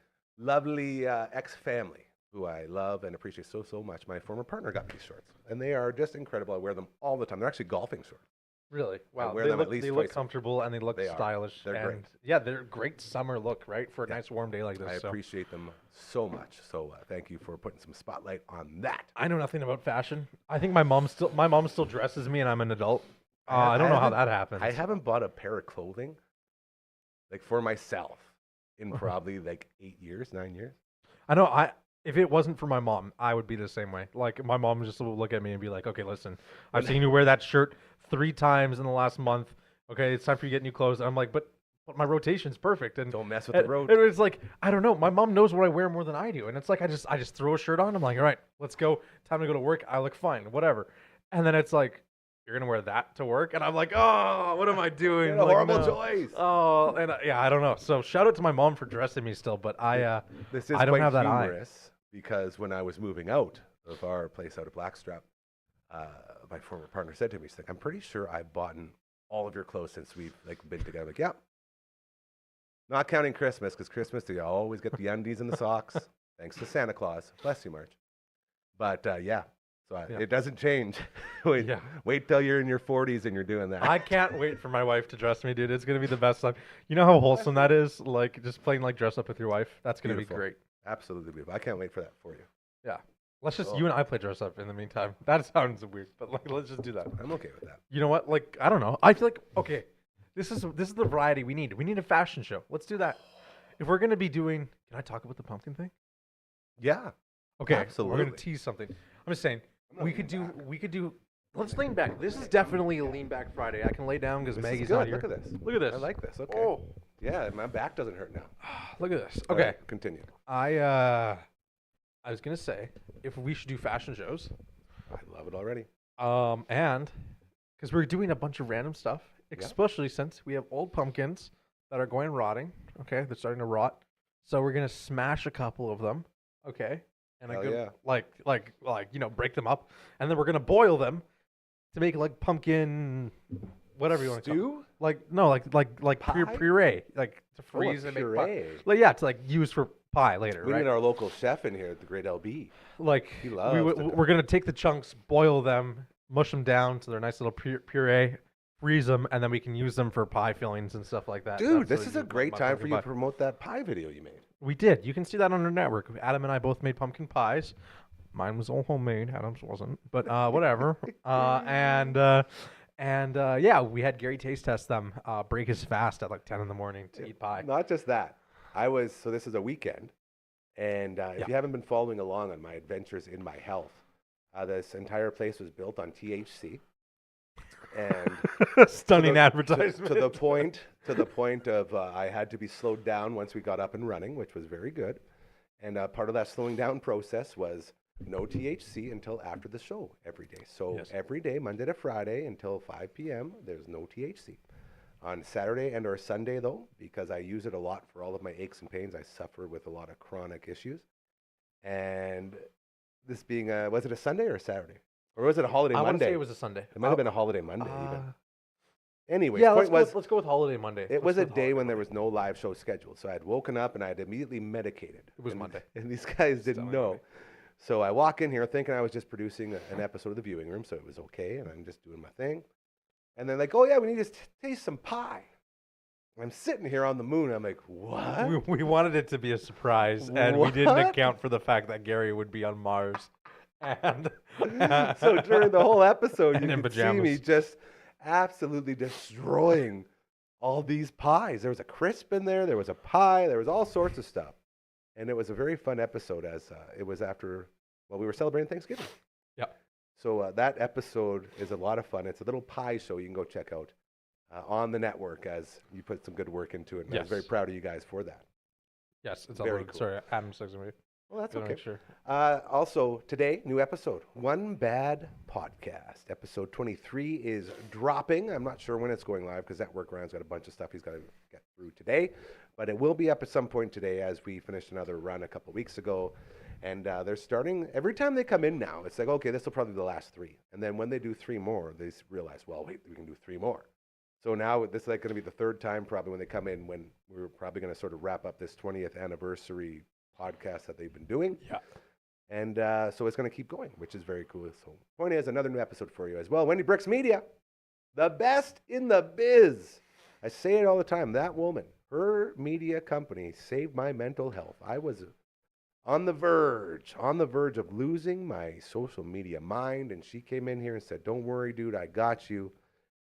ex-family, who I love and appreciate so much. My former partner got these shorts, and they are just incredible. I wear them all the time. They're actually golfing shorts.
Really? Wow.
wear
they
them at
look,
least
they
twice
look
a week.
comfortable and they look
They are.
stylish.
They're
and
great.
Yeah, they're a great summer look, right? For a nice warm day like this.
I
so.
appreciate them so much. So thank you for putting some spotlight on that.
I know nothing about fashion. I think my mom still dresses me and I'm an adult. I don't know how that happens.
I haven't bought a pair of clothing like for myself in probably like 8 years, 9 years.
I know. If it wasn't for my mom, I would be the same way. Like my mom just would look at me and be like, "Okay, listen, I've seen you wear that shirt 3 times in the last month. Okay, it's time for you to get new clothes." And I'm like, but my rotation's perfect. And
Don't mess with the road.
And it's like, I don't know. My mom knows what I wear more than I do. And it's like, I just throw a shirt on. I'm like, all right, let's go. Time to go to work. I look fine, whatever. And then it's like, you're going to wear that to work? And I'm like, oh, what am I doing?
What a
Like,
horrible
no.
choice.
Oh, and yeah, I don't know. So shout out to my mom for dressing me still, but
This is
I don't
quite
have that eye.
humorous because when I was moving out of our place out of Blackstrap, my former partner said to me, she's like, "I'm pretty sure I've bought all of your clothes since we've like been together." Like, yeah. Not counting Christmas, because Christmas you always get the undies and the socks, thanks to Santa Claus. Bless you, March. But yeah, so
Yeah.
it doesn't change. Wait till you're in your 40s and you're doing that.
I can't wait for my wife to dress me, dude. It's going to be the best time. You know how wholesome that is? Like just playing like dress up with your wife? That's going to be
Beautiful.
great.
Absolutely beautiful. I can't wait for that for you.
Yeah. Let's just,
Oh.
you and I play dress up in the meantime. That sounds weird, but like, let's just do that.
I'm okay with that.
You know what? Like, I don't know. I feel like, okay, this is the variety we need. We need a fashion show. Let's do that. If we're going to be doing, can I talk about the pumpkin thing?
Yeah.
Okay. We're
Absolutely.
going to tease something. I'm just saying,
I'm not
we
leaning
could do,
back.
we could do Let's lean back. This is definitely a lean back Friday. I can lay down because
This is
Maggie's
good.
not here.
Look at this.
Look at this.
I like this. Okay.
Oh,
Yeah, my back doesn't hurt now.
look at this.
All
Okay.
right, continue.
I was gonna say if we should do fashion shows,
I love it already.
and because we're doing a bunch of random stuff, especially since we have old pumpkins that are going rotting. Okay, they're starting to rot, so we're gonna smash a couple of them. Okay, and
Hell
I'm gonna
yeah.
like break them up, and then we're gonna boil them to make like pumpkin, whatever you want to call it.
Stew?
Like
Pie?
puree, like to
Oh, a
freeze and make pie.
puree.
Like yeah, to like use for pie later,
We
right?
need our local chef in here at the Great LB.
Like
He loves to
we're gonna take the chunks, boil them, mush them down so they're nice little puree, freeze them, and then we can use them for pie fillings and stuff like that.
Dude,
That's
this
what
is
you
a
do
great
my
time for
pumpkin
you
pie.
to promote that pie video you made.
We did. You can see that on our network. Adam and I both made pumpkin pies. Mine was all homemade. Adam's wasn't, but whatever. Yeah, we had Gary taste test them. Break his fast at like 10 in the morning to eat pie.
Not just that. So this is a weekend. And if you haven't been following along on my adventures in my health, this entire place was built on THC. And
Stunning
to
advertisement.
the point of I had to be slowed down once we got up and running, which was very good. And part of that slowing down process was no THC until after the show every day. So
Yes.
every day, Monday to Friday until 5 p.m., there's no THC. On Saturday and or Sunday, though, because I use it a lot for all of my aches and pains, I suffer with a lot of chronic issues. And this being was it a Sunday or a Saturday? Or was it a holiday
I want to
Monday?
say it was a Sunday.
It might have been a holiday Monday even. Anyway,
Yeah,
point
let's go with holiday Monday.
it was a day when there was no live show scheduled. So I had woken up and I had immediately medicated.
It was
And-
Monday.
And these guys didn't
Stunning
know.
Monday.
So I walk in here thinking I was just producing an episode of The Viewing Room, so it was okay, and I'm just doing my thing. And then like, oh yeah, we need to taste some pie. I'm sitting here on the moon. I'm like, what?
We wanted it to be a surprise, and we didn't
What?
account for the fact that Gary would be on Mars. And
So during the whole episode,
And
you
in
could see me
pajamas.
just absolutely destroying all these pies. There was a crisp in there. There was a pie. There was all sorts of stuff. And it was a very fun episode as it was after, well, we were celebrating Thanksgiving.
Yep.
So that episode is a lot of fun. It's a little pie show you can go check out on the network as you put some good work into it. And I was very
Yes.
proud of you guys for that.
yes, it's
Very
all
cool.
Sorry, Adam's texting me.
Well, that's
Gotta
okay.
make sure.
Also, today, new episode, One Bad Podcast. Episode 23 is dropping. I'm not sure when it's going live because that workaround's got a bunch of stuff he's got to get through today. But it will be up at some point today as we finished another run a couple weeks ago. And they're starting, every time they come in now, it's like, okay, this will probably be the last three. And then when they do three more, they realize, well, wait, we can do three more. So now this is like going to be the third time probably when they come in, when we're probably going to sort of wrap up this 20th anniversary podcast that they've been doing.
Yeah.
And so it's going to keep going, which is very cool. So point is, another new episode for you as well. Wendy Brooks Media, the best in the biz. I say it all the time. That woman, her media company saved my mental health. I was on the verge of losing my social media mind. And she came in here and said, don't worry, dude, I got you.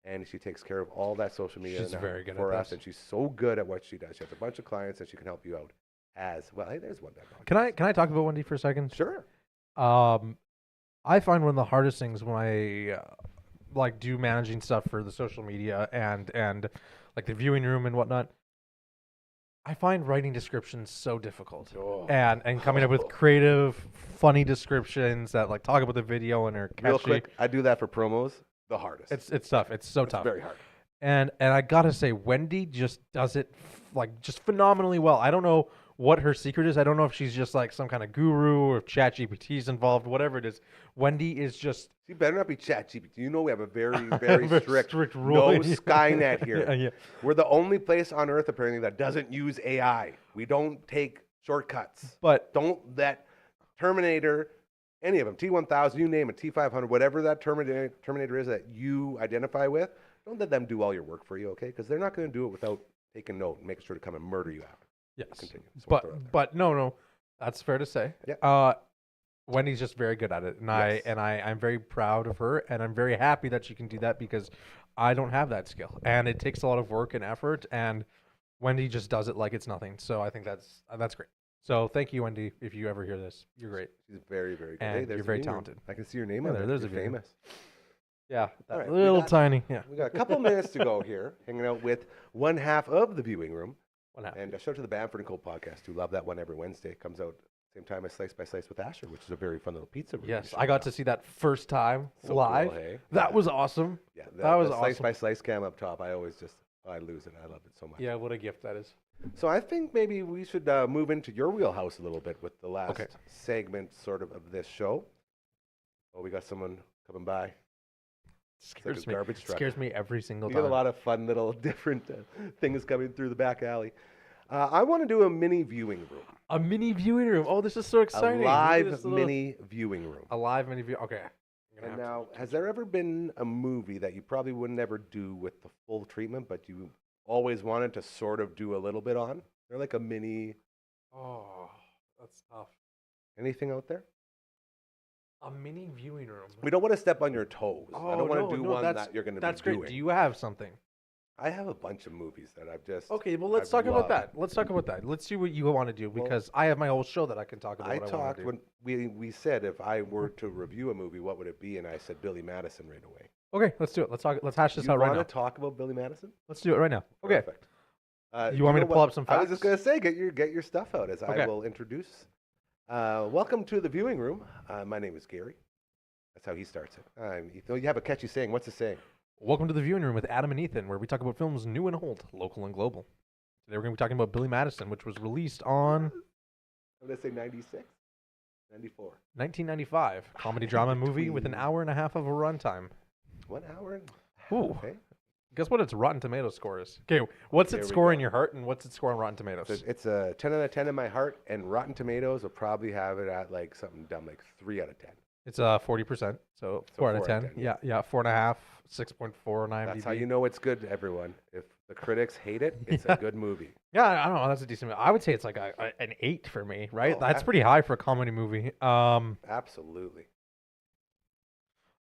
And she takes care of all that social media
She's
now
very good
for
at
us.
this.
And she's so good at what she does. She has a bunch of clients and she can help you out as well. Hey, there's one.
Can I talk about Wendy for a second?
Sure.
I find one of the hardest things when I like do managing stuff for the social media and like the viewing room and whatnot. I find writing descriptions so difficult,
Oh.
and coming up with creative, funny descriptions that like talk about the video and are catchy.
Real quick, I do that for promos. The hardest.
It's tough. It's so
It's
tough.
very hard.
And I gotta say, Wendy just does it like just phenomenally well. I don't know what her secret is. I don't know if she's just like some kind of guru or if ChatGPT's involved. Whatever it is, Wendy is just
You better not be ChatGPT. You know we have a very, very strict
rule.
no Skynet here.
Yeah, yeah.
We're the only place on Earth apparently that doesn't use AI. We don't take shortcuts.
But
Don't let Terminator, any of them, T-1000, you name it, T-500, whatever that Terminator is that you identify with, don't let them do all your work for you, okay? Because they're not going to do it without taking note and making sure to come and murder you out.
yes,
Continue. Just wanna throw it out there.
but no, that's fair to say.
Yeah.
Wendy's just very good at it, and
Yes.
I'm very proud of her, and I'm very happy that she can do that because I don't have that skill, and it takes a lot of work and effort, and Wendy just does it like it's nothing. So I think that's great. So thank you, Wendy. If you ever hear this, you're great.
She's very, very good.
And
Hey, there's
you're
a
very
viewing room.
talented.
I can see your name
Yeah,
on there.
there's
You're
a viewing room.
famous.
Yeah, that
All right, we
little
got-
tiny. Yeah.
We got a couple minutes to go here, hanging out with one half of the viewing room.
What happened?
And a shout out to the Bamford & Co. podcast, who love that one every Wednesday. It comes out same time as Slice by Slice with Asher, which is a very fun little pizza review
Yes,
show
I got
now.
to see that first time
So
live.
cool, hey?
That
Yeah.
was awesome.
Yeah,
that was
the Slice
awesome.
by Slice cam up top. I always just, I lose it. I love it so much.
Yeah, what a gift that is.
So I think maybe we should move into your wheelhouse a little bit with the last
Okay.
segment sort of this show. Oh, we got someone coming by.
Scares
a
me.
garbage truck.
Scares me every single
We
time.
got a lot of fun little different things coming through the back alley. I want to do a mini viewing room.
A mini viewing room. Oh, this is so exciting.
A
Look at
live
this little-
mini viewing room.
A live mini view. Okay. I'm gonna
And
have to-
now, has there ever been a movie that you probably would never do with the full treatment, but you always wanted to sort of do a little bit on? They're like a mini,
Oh, that's tough.
anything out there?
A mini viewing room.
We don't want to step on your toes. I
Oh,
don't want
no,
to do
no,
one
that's-
that you're going to be
That's
doing.
great. Do you have something?
I have a bunch of movies that I've just.
Okay, well, let's
I've
talk about
loved.
that. Let's talk about that. Let's see what you want to do
Well,
because I have my whole show that I can talk about.
I
what
talked
I want
when we said if I were to review a movie, what would it be? And I said Billy Madison right away.
Okay, let's do it. Let's talk. Let's hash this
You
out right
want
now.
to talk about Billy Madison?
Let's do it right now. Okay.
Perfect.
You want me
know
to pull
what?
up some
I was just
facts?
going to say, get your stuff out as
Okay.
I will introduce. Welcome to the viewing room. My name is Gary. That's how he starts it. You have a catchy saying. What's the saying?
Welcome to the viewing room with Adam and Ethan, where we talk about films new and old, local and global. Today we're going to be talking about Billy Madison, which was released on
I'm going to say 96, 94.
1995, comedy drama movie with an
Between-
hour and a half of a runtime.
1 hour and
Ooh.
Okay.
Guess what its Rotten Tomatoes score is? Okay, what's
There
its
we
score
go.
in your heart and what's its score on Rotten
So
Tomatoes?
it's a 10 out of 10 in my heart, and Rotten Tomatoes will probably have it at like something dumb, like 3 out of 10.
It's 40%, so 4 out of 10. Yeah, 4.5, 6.4 on IMDb.
That's how you know it's good, everyone. If the critics hate it, it's a good movie.
Yeah, I don't know. That's a decent. I would say it's like an 8 for me, right?
Oh,
That's
I-
pretty high for a comedy movie.
Absolutely.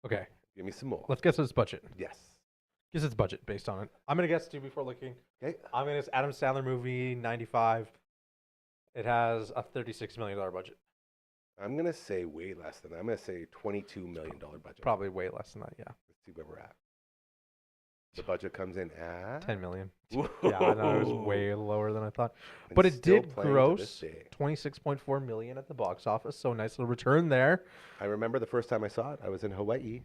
Okay,
Give me some more.
let's guess its budget.
Yes.
Guess its budget based on it. I'm gonna guess too before looking.
Okay.
I'm gonna guess Adam Sandler movie 95. It has a $36 million budget.
I'm going to say way less than that. I'm going to say $22 million budget.
Probably way less than that. Yeah,
Let's see where we're at. The budget comes in at
10 million. Yeah, I know it was
Whoa.
way lower than I thought.
And
But it
still
did
playing to
gross
this day.
26.4 million at the box office. So nice little return there.
I remember the first time I saw it. I was in Hawaii.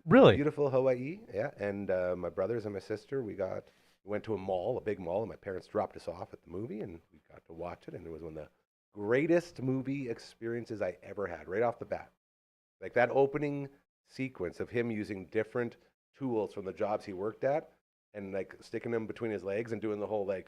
Really?
Beautiful Hawaii, yeah. And my brothers and my sister, we went to a mall, a big mall, and my parents dropped us off at the movie, and we got to watch it. And it was one of the greatest movie experiences I ever had, right off the bat. Like that opening sequence of him using different tools from the jobs he worked at, and like sticking them between his legs and doing the whole like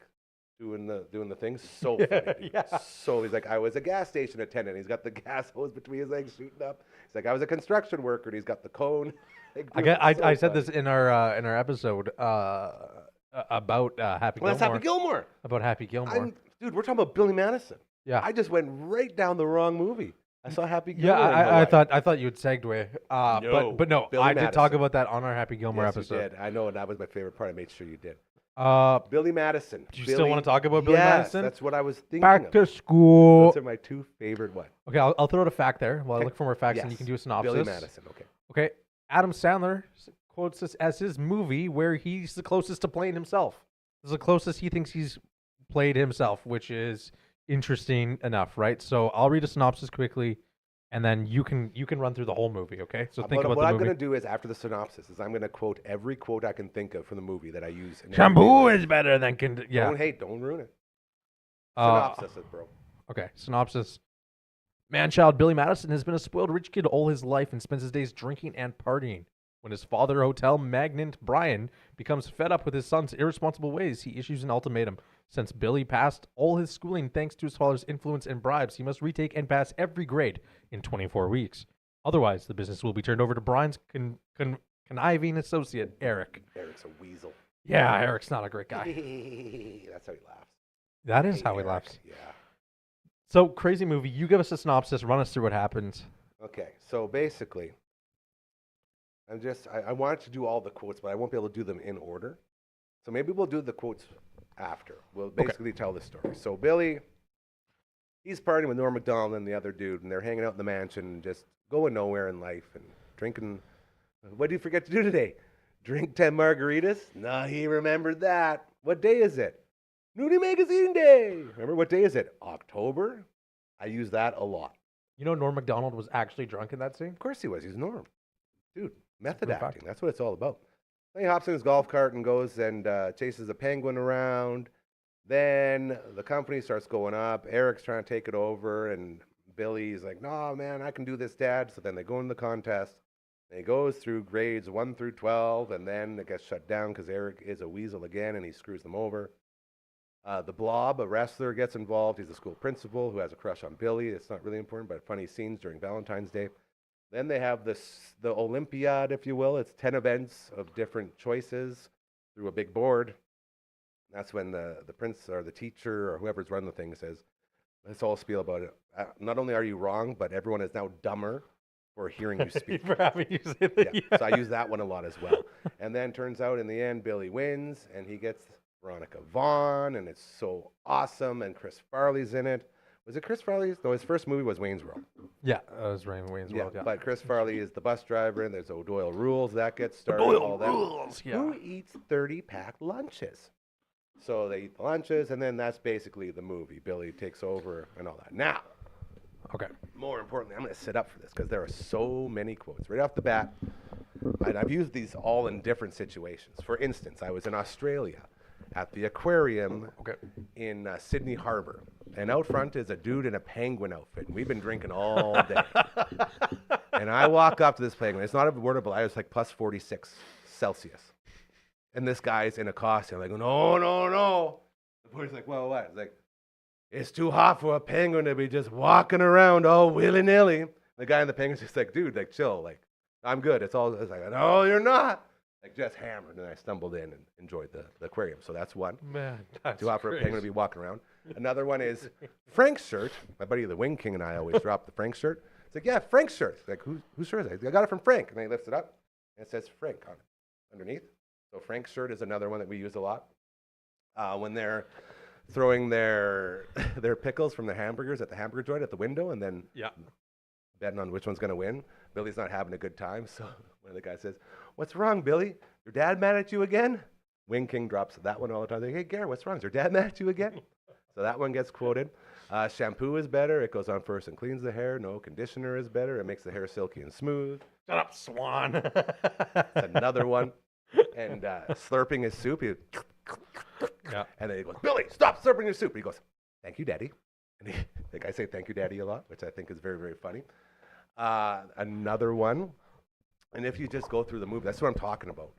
doing the thing. So funny. Dude.
Yeah.
So he's like, I was a gas station attendant. He's got the gas hose between his legs shooting up. He's like, I was a construction worker, and he's got the cone. Like,
I
dude,
get.
it's so
I said
funny.
this in our episode about Happy
Well, that's
Gilmore.
Happy Gilmore.
About Happy Gilmore.
Dude, we're talking about Billy Madison.
Yeah.
I just went right down the wrong movie. I saw Happy
Yeah,
Gilmore. in
I
Hawaii.
thought you would segue.
No,
But no,
Billy
I did talk
Madison.
about that on our Happy Gilmore
Yes, you
episode.
did. I know, and that was my favorite part. I made sure you did.
Uh,
Billy Madison.
Do you still wanna talk about Billy
Yes,
Madison?
That's what I was thinking.
back
of.
to school.
Those are my two favorite ones.
Okay, I'll throw out a fact there while I
Okay.
look for more facts, and you
Yes.
can do a synopsis.
Billy Madison. Okay.
Okay, Adam Sandler quotes this as his movie where he's the closest to playing himself. This is the closest he thinks he's played himself, which is interesting enough, right? So I'll read a synopsis quickly, and then you can run through the whole movie. Okay, so think about
what
the
I'm
movie.
going to do is after the synopsis is I'm going to quote every quote I can think of from the movie that I use. In every
Shampoo
movie.
is better than yeah.
Don't hate. Don't ruin it.
Uh,
Synopsis it, bro.
Okay, synopsis. Man-child Billy Madison has been a spoiled rich kid all his life and spends his days drinking and partying. When his father, hotel magnate Brian, becomes fed up with his son's irresponsible ways, he issues an ultimatum. Since Billy passed all his schooling thanks to his father's influence and bribes, he must retake and pass every grade in 24 weeks. Otherwise, the business will be turned over to Brian's conniving associate, Eric.
Eric's a weasel.
Yeah, Eric's not a great guy.
That's how he laughs.
That is
Hey,
how he
Eric.
laughs.
Yeah.
So, crazy movie. You give us a synopsis. Run us through what happens.
Okay, so basically, I wanted to do all the quotes, but I won't be able to do them in order. So maybe we'll do the quotes after. We'll basically tell the story. So Billy, he's partying with Norm Macdonald and the other dude, and they're hanging out in the mansion and just going nowhere in life and drinking What did you forget to do today? Drink 10 margaritas? No, he remembered that. What day is it? Nudie Magazine Day. Remember what day is it? October? I use that a lot.
You know, Norm Macdonald was actually drunk in that scene.
Of course he was. He's Norm. Dude, method
Good fact.
acting. That's what it's all about. Then he hops in his golf cart and goes and chases a penguin around. Then the company starts going up. Eric's trying to take it over, and Billy's like, no, man, I can do this, Dad. So then they go in the contest. And he goes through grades 1 through 12, and then it gets shut down because Eric is a weasel again, and he screws them over. The Blob, a wrestler, gets involved. He's a school principal who has a crush on Billy. It's not really important, but funny scenes during Valentine's Day. Then they have the Olympiad, if you will. It's 10 events of different choices through a big board. That's when the prince or the teacher or whoever's running the thing says, let's all spiel about it. Not only are you wrong, but everyone is now dumber for hearing you speak.
For having you say that.
Yeah, so I use that one a lot as well. And then turns out in the end, Billy wins, and he gets Veronica Vaughn, and it's so awesome, and Chris Farley's in it. Was it Chris Farley's? No, his first movie was Wayne's World.
Yeah, that was Raymond Wayne's World. Yeah,
But Chris Farley is the bus driver, and there's O'Doyle Rules. That gets started. all that.
Yeah.
Who eats 30-pack lunches? So they eat the lunches, and then that's basically the movie. Billy takes over and all that. Now,
Okay.
more importantly, I'm going to sit up for this because there are so many quotes. Right off the bat, and I've used these all in different situations. For instance, I was in Australia at the aquarium in Sydney Harbor. And out front is a dude in a penguin outfit. And we've been drinking all day. And I walk up to this penguin. It's not a wordable. I was like plus 46 Celsius. And this guy's in a costume. I go, no, no, no. The boy's like, well, what? It's like, it's too hot for a penguin to be just walking around all willy-nilly. The guy in the penguin's just like, dude, like, chill. Like, I'm good. It's like, no, you're not. Like, just hammered. And I stumbled in and enjoyed the aquarium. So that's one.
Man, that's
Too hot for a penguin to be walking around. Another one is Frank's shirt. My buddy the Wing King and I always drop the Frank shirt. It's like, yeah, Frank's shirt. It's like, whose shirt is it? I got it from Frank. And then he lifts it up, and it says Frank on it underneath. So Frank's shirt is another one that we use a lot. When they're throwing their pickles from the hamburgers at the hamburger joint at the window and then betting on which one's going to win. Billy's not having a good time. So one of the guys says, what's wrong, Billy? Your dad mad at you again? Wing King drops that one all the time. Like, hey, Gary, what's wrong? Is your dad mad at you again? So that one gets quoted. Shampoo is better. It goes on first and cleans the hair. No, conditioner is better. It makes the hair silky and smooth.
Shut up, Swan.
That's another one. And slurping his soup. And then he goes, Billy, stop slurping your soup. He goes, thank you, Daddy. And the guy say thank you, Daddy a lot, which I think is very, very funny. Another one. And if you just go through the movie, that's what I'm talking about.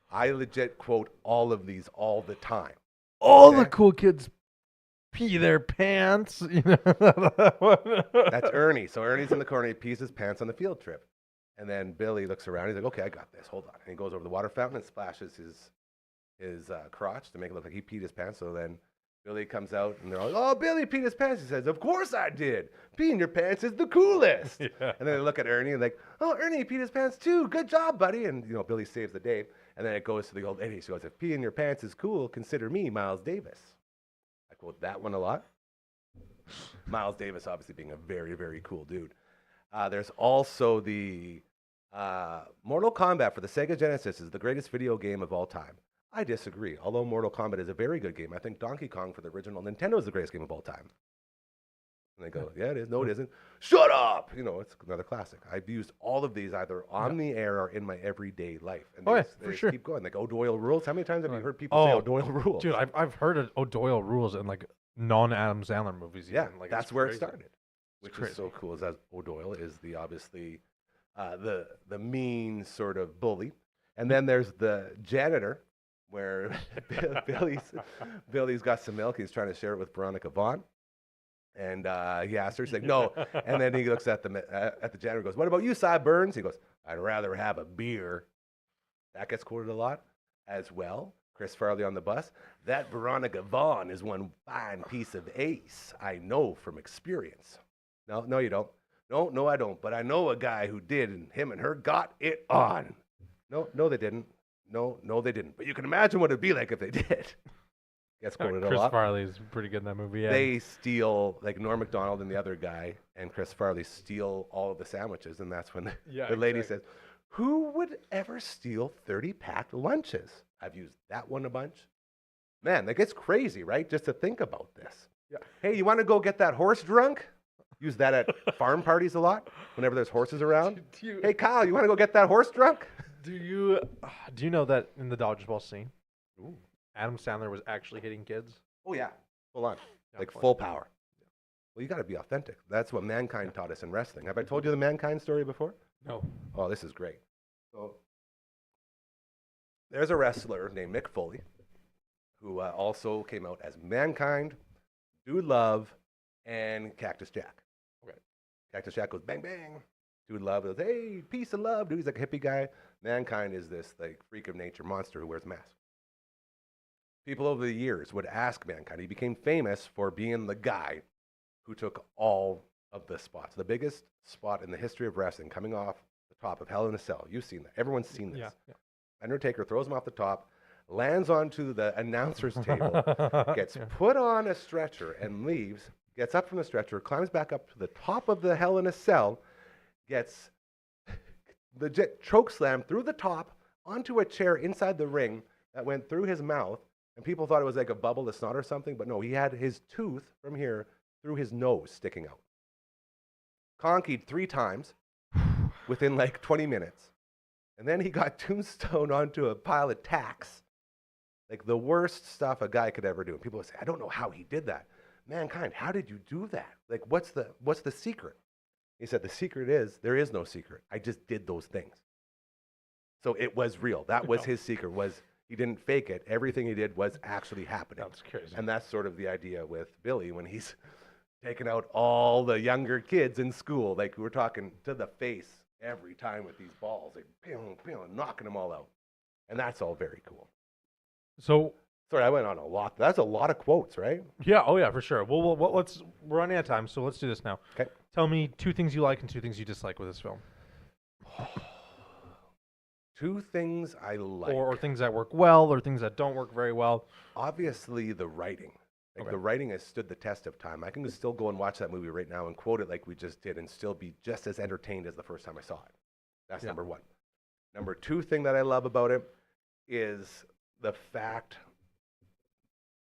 I legit quote all of these all the time.
All the cool kids pee their pants. You know?
That's Ernie. So Ernie's in the corner. He pees his pants on the field trip. And then Billy looks around. He's like, okay, I got this. Hold on. And he goes over the water fountain and splashes his crotch to make it look like he peed his pants. So then Billy comes out, and they're all, oh, Billy peed his pants. He says, of course I did. Peeing your pants is the coolest. And then they look at Ernie and like, oh, Ernie peed his pants too. Good job, buddy. And, you know, Billy saves the day. And then it goes to the old lady. She goes, if peeing your pants is cool, consider me Miles Davis. I quote that one a lot. Miles Davis obviously being a very, very cool dude. There's also the Mortal Kombat for the Sega Genesis is the greatest video game of all time. I disagree. Although Mortal Kombat is a very good game, I think Donkey Kong for the original Nintendo is the greatest game of all time. And they go, yeah, it is. No, it isn't. Shut up! You know, it's another classic. I've used all of these either on the air or in my everyday life. And they
for
just
sure.
keep going. Like O'Doyle Rules. How many times have you heard people say O'Doyle Rules?
Dude, I've heard of O'Doyle Rules in like non-Adam Sandler movies.
Yeah,
even. Like,
that's
it's
where
crazy.
it started. Which is so cool. Is that O'Doyle is the obviously the mean sort of bully, and then there's the janitor, where Billy's got some milk. He's trying to share it with Veronica Vaughn, and he asks her. She's like, no. And then he looks at the janitor and goes, what about you, Sideburns? He goes, I'd rather have a beer. That gets quoted a lot as well. Chris Farley on the bus. That Veronica Vaughn is one fine piece of ace. I know from experience. No, you don't. No, I don't. But I know a guy who did, and him and her got it on. No, they didn't. No, they didn't. But you can imagine what it'd be like if they did. Gets quoted a lot.
Chris Farley's pretty good in that movie. Yeah.
They steal, like Norm Macdonald and the other guy, and Chris Farley steal all of the sandwiches, and that's when the lady says, Who would ever steal 30-pack lunches? I've used that one a bunch. Man, that gets crazy, right? Just to think about this. Yeah. Hey, you want to go get that horse drunk? Use that at farm parties a lot, whenever there's horses around. Hey, Kyle, you want to go get that horse drunk?
Do you know that in the dodgeball scene, Adam Sandler was actually hitting kids?
Oh, yeah. Full on.
Yeah,
Like
full
full power. Well, you got to be authentic. That's what Mankind taught us in wrestling. Have I told you the Mankind story before?
No.
Oh, this is great. So there's a wrestler named Mick Foley who also came out as Mankind, Dude Love, and Cactus Jack. Okay. Cactus Jack goes bang bang. Dude Love goes, hey, peace and love. Dude, he's like a hippie guy. Mankind is this like freak of nature monster who wears a mask. People over the years would ask Mankind. He became famous for being the guy who took all of the spots. The biggest spot in the history of wrestling, coming off the top of Hell in a Cell. You've seen that. Everyone's seen this.
Yeah.
Undertaker throws him off the top, lands onto the announcer's table, gets put on a stretcher and leaves, gets up from the stretcher, climbs back up to the top of the Hell in a Cell, gets legit choke slammed through the top onto a chair inside the ring that went through his mouth, and people thought it was like a bubble of snot or something, but no, he had his tooth from here through his nose sticking out. Conkied 3 times within like 20 minutes. And then he got tombstone onto a pile of tacks. Like the worst stuff a guy could ever do. And people would say, I don't know how he did that. Mankind, how did you do that? Like, what's the secret? He said, the secret is, there is no secret. I just did those things. So it was real. That was his secret, was he didn't fake it. Everything he did was actually happening.
That's crazy.
And that's sort of the idea with Billy when he's taking out all the younger kids in school. Like, we're talking to the face every time with these balls, like, pew, pew, knocking them all out. And that's all very cool.
So,
sorry, I went on a lot. That's a lot of quotes, right?
yeah, oh yeah, for sure. Well, we're running out of time, so let's do this now.
Okay.
Tell me 2 things you like and 2 things you dislike with this film.
2 things I like.
Or things that work well, or things that don't work very well.
Obviously, the writing. Like, the writing has stood the test of time. I can still go and watch that movie right now and quote it like we just did and still be just as entertained as the first time I saw it. That's number 1. Number 2 thing that I love about it is the fact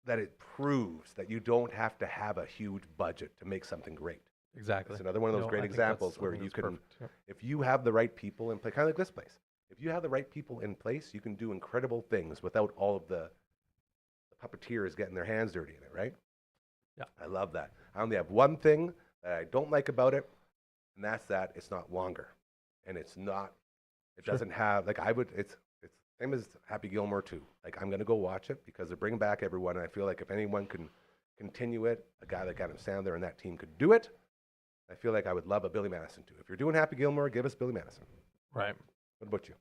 that it proves that you don't have to have a huge budget to make something great.
Exactly.
It's another one of those great examples where you can, if you have the right people in place, kind of like this place. If you have the right people in place, you can do incredible things without all of the puppeteers getting their hands dirty in it, right?
Yeah.
I love that. I only have one thing that I don't like about it, and that's that it's not longer. And it doesn't have, like, it's same as Happy Gilmore 2. Like, I'm going to go watch it because they're bringing back everyone, and I feel like if anyone can continue it, a guy like Adam Sandler and that team could do it. I feel like I would love a Billy Madison too. If you're doing Happy Gilmore, give us Billy Madison.
Right.
What about you?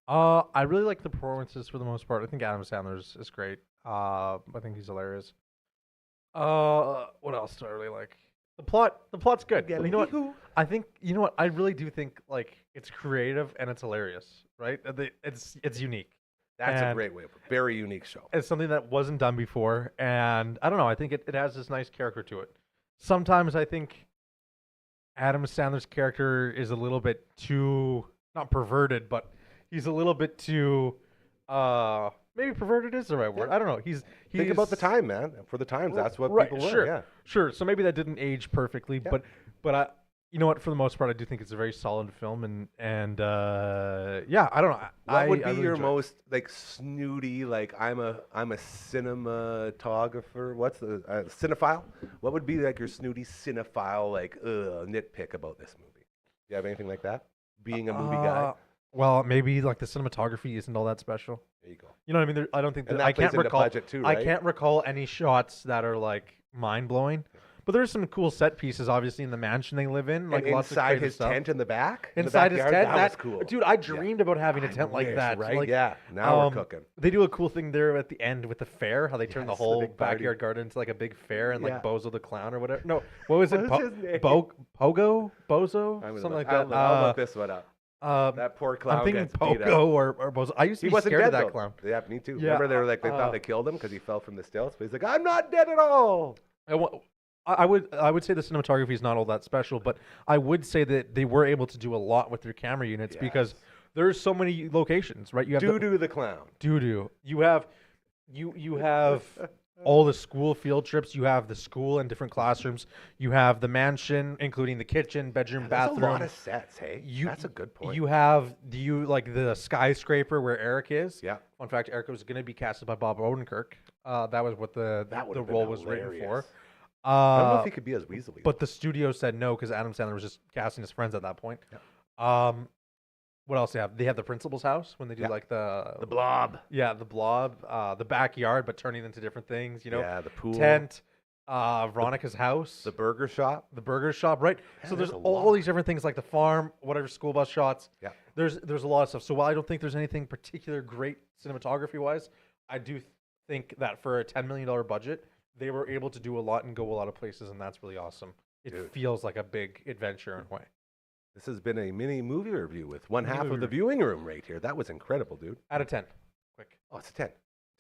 I really like the performances for the most part. I think Adam Sandler's is great. I think he's hilarious. What else do I really like? The plot's good. You know what? I really do think like it's creative and it's hilarious, right? It's unique.
That's a great way of it. Very unique show.
It's something that wasn't done before, and I don't know. I think it has this nice character to it. Sometimes I think Adam Sandler's character is a little bit too not perverted, but he's a little bit too maybe perverted is the right word. I don't know. He's
think about the time, man. For the times, that's what people were.
Sure,
yeah.
Sure. So maybe that didn't age perfectly, but I, you know what? For the most part, I do think it's a very solid film, and yeah, I don't know.
What would be
really
your
enjoy it.
most like snooty? Like I'm a cinematographer. What's the cinephile? What would be like your snooty cinephile like nitpick about this movie? Do you have anything like that? Being a movie guy.
Well, maybe like the cinematography isn't all that special.
There you go.
You know what I mean? I don't think
And
that
that
I can't
plays into
recall.
budget too, right?
I can't recall any shots that are like mind blowing. But there's some cool set pieces, obviously, in the mansion they live in. Like
and
lots of
inside
creative
his
stuff.
tent in the back.
Inside his tent,
that was cool.
Dude, I dreamed about having a tent like
wish,
that.
right?
Like,
Yeah. Now we're cooking.
They do a cool thing there at the end with the fair, how they turn the
Yes, the
whole
big party.
backyard garden into like a big fair, and
Yeah.
like Bozo the clown or whatever. No, what was it?
What was his name?
Pogo, Bozo,
I'm gonna
something like
look-
that.
I'll look this one up.
Um,
That poor clown
I'm thinking
gets beat up.
Pogo or Bozo. I used to
He
be
wasn't
scared
dead
of that
though.
clown.
Yeah, me too.
Yeah,
Remember they were like they thought they killed him because he fell from the stilts, but he's like, I'm not dead at all.
I would say the cinematography is not all that special, but I would say that they were able to do a lot with their camera units because There's so many locations, right? You have
Doo-doo the clown.
Doo-doo. You have all the school field trips. You have the school in different classrooms. You have the mansion, including the kitchen, bedroom,
That's
bathroom.
a lot of sets, hey? That's a good point.
You have like the skyscraper where Eric is.
Yeah.
Fun fact: Eric was going to be casted by Bob Odenkirk. That was what the role was written for.
I don't know if he could be as Weasley.
But the studio said no because Adam Sandler was just casting his friends at that point. Yeah. What else they have? They have the principal's house when they do like the
blob.
Yeah, the blob, the backyard, but turning into different things.
Yeah, the pool,
tent, Veronica's house,
the burger shop,
right?
Yeah,
so there's all these different things like the farm, whatever, school bus shots.
Yeah,
there's a lot of stuff. So while I don't think there's anything particular great cinematography wise, I do think that for a $10 million budget, they were able to do a lot and go a lot of places, and that's really awesome. It feels like a big adventure in a way.
This has been a mini movie review with one half of the viewing room right here. That was incredible, dude.
Out of 10. Quick.
Oh, it's a 10.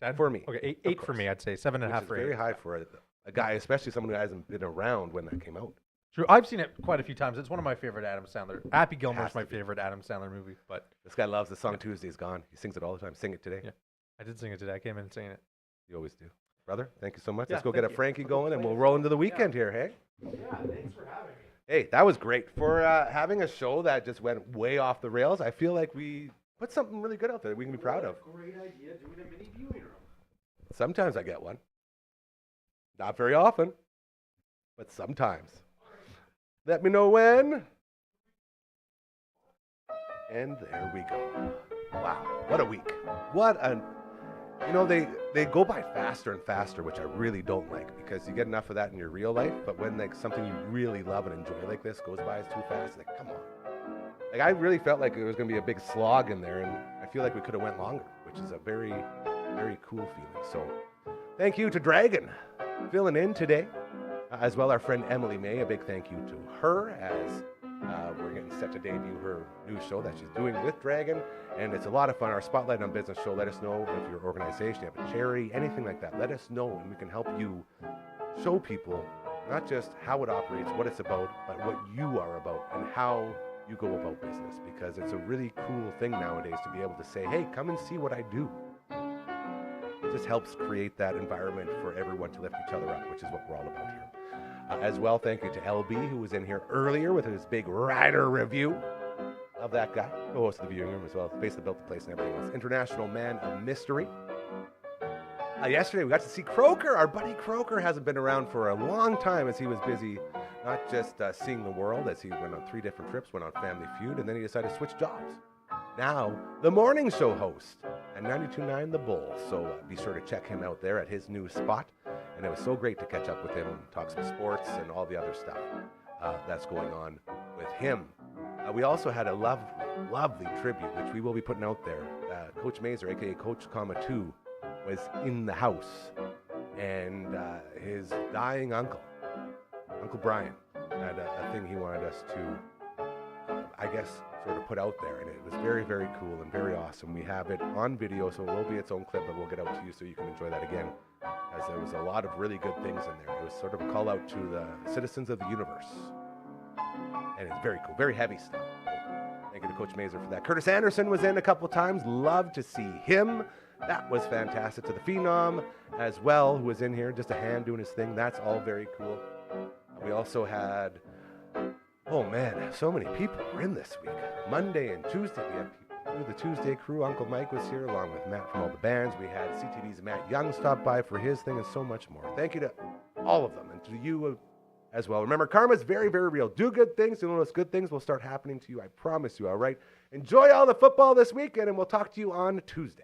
10?
For me.
Okay, 8 for me, I'd say. 7.5 for 8.
Very high for a guy, especially someone who hasn't been around when that came out.
True. I've seen it quite a few times. It's one of my favorite Adam Sandler. Happy Gilmore's my favorite Adam Sandler movie. But
this guy loves the song Tuesday's Gone. He sings it all the time. Sing it today.
Yeah, I did sing it today. I came in singing it.
You always do. Brother, thank you so much.
Yeah,
Let's go get a Frankie going, and we'll roll into the weekend here, hey?
Yeah, thanks for having me.
Hey, that was great. For having a show that just went way off the rails, I feel like we put something really good out there that we can be proud of.
Great idea doing a mini viewing room.
Sometimes I get one. Not very often, but sometimes. Let me know when. And there we go. Wow, what a week. What an... You know, they go by faster and faster, which I really don't like because you get enough of that in your real life, but when like something you really love and enjoy like this goes by too fast, like, come on. Like, I really felt like there was going to be a big slog in there, and I feel like we could have went longer, which is a very, very cool feeling. So thank you to Dragon filling in today. As well, our friend Emily May, a big thank you to her as we're getting set to debut her new show that she's doing with Dragon, and it's a lot of fun. Our Spotlight on Business show, let us know if your organization, you have a charity, anything like that, let us know, and we can help you show people not just how it operates, what it's about, but what you are about and how you go about business, because it's a really cool thing nowadays to be able to say, hey, come and see what I do. It just helps create that environment for everyone to lift each other up, which is what we're all about here. As well, thank you to LB, who was in here earlier with his big rider review. Love that guy. Co-host of the viewing room as well. Basically built the place and everything else. International Man of Mystery. Yesterday, we got to see Croker. Our buddy Croker hasn't been around for a long time as he was busy, not just seeing the world, as he went on 3 different trips, went on Family Feud, and then he decided to switch jobs. Now, the morning show host at 92.9 The Bull. So be sure to check him out there at his new spot. And it was so great to catch up with him, talk some sports and all the other stuff that's going on with him. We also had a lovely tribute, which we will be putting out there. Coach Mazer, a.k.a. Coach, 2, was in the house. And his dying uncle, Uncle Brian, had a thing he wanted us to, I guess, sort of put out there. And it was very, very cool and very awesome. We have it on video, so it will be its own clip, but we'll get out to you so you can enjoy that again. As there was a lot of really good things in there. It was sort of a call out to the citizens of the universe. And it's very cool, very heavy stuff. Thank you to Coach Mazer for that. Curtis Anderson was in a couple times. Love to see him. That was fantastic. To the Phenom as well, who was in here, just a hand doing his thing. That's all very cool. We also had, oh man, so many people were in this week. Monday and Tuesday, we had people. The Tuesday crew. Uncle Mike was here along with Matt from all the bands. We had CTV's Matt Young stop by for his thing and so much more. Thank you to all of them and to you as well. Remember, karma's very, very real. Do good things. You'll notice good things will start happening to you. I promise you, all right? Enjoy all the football this weekend, and we'll talk to you on Tuesday.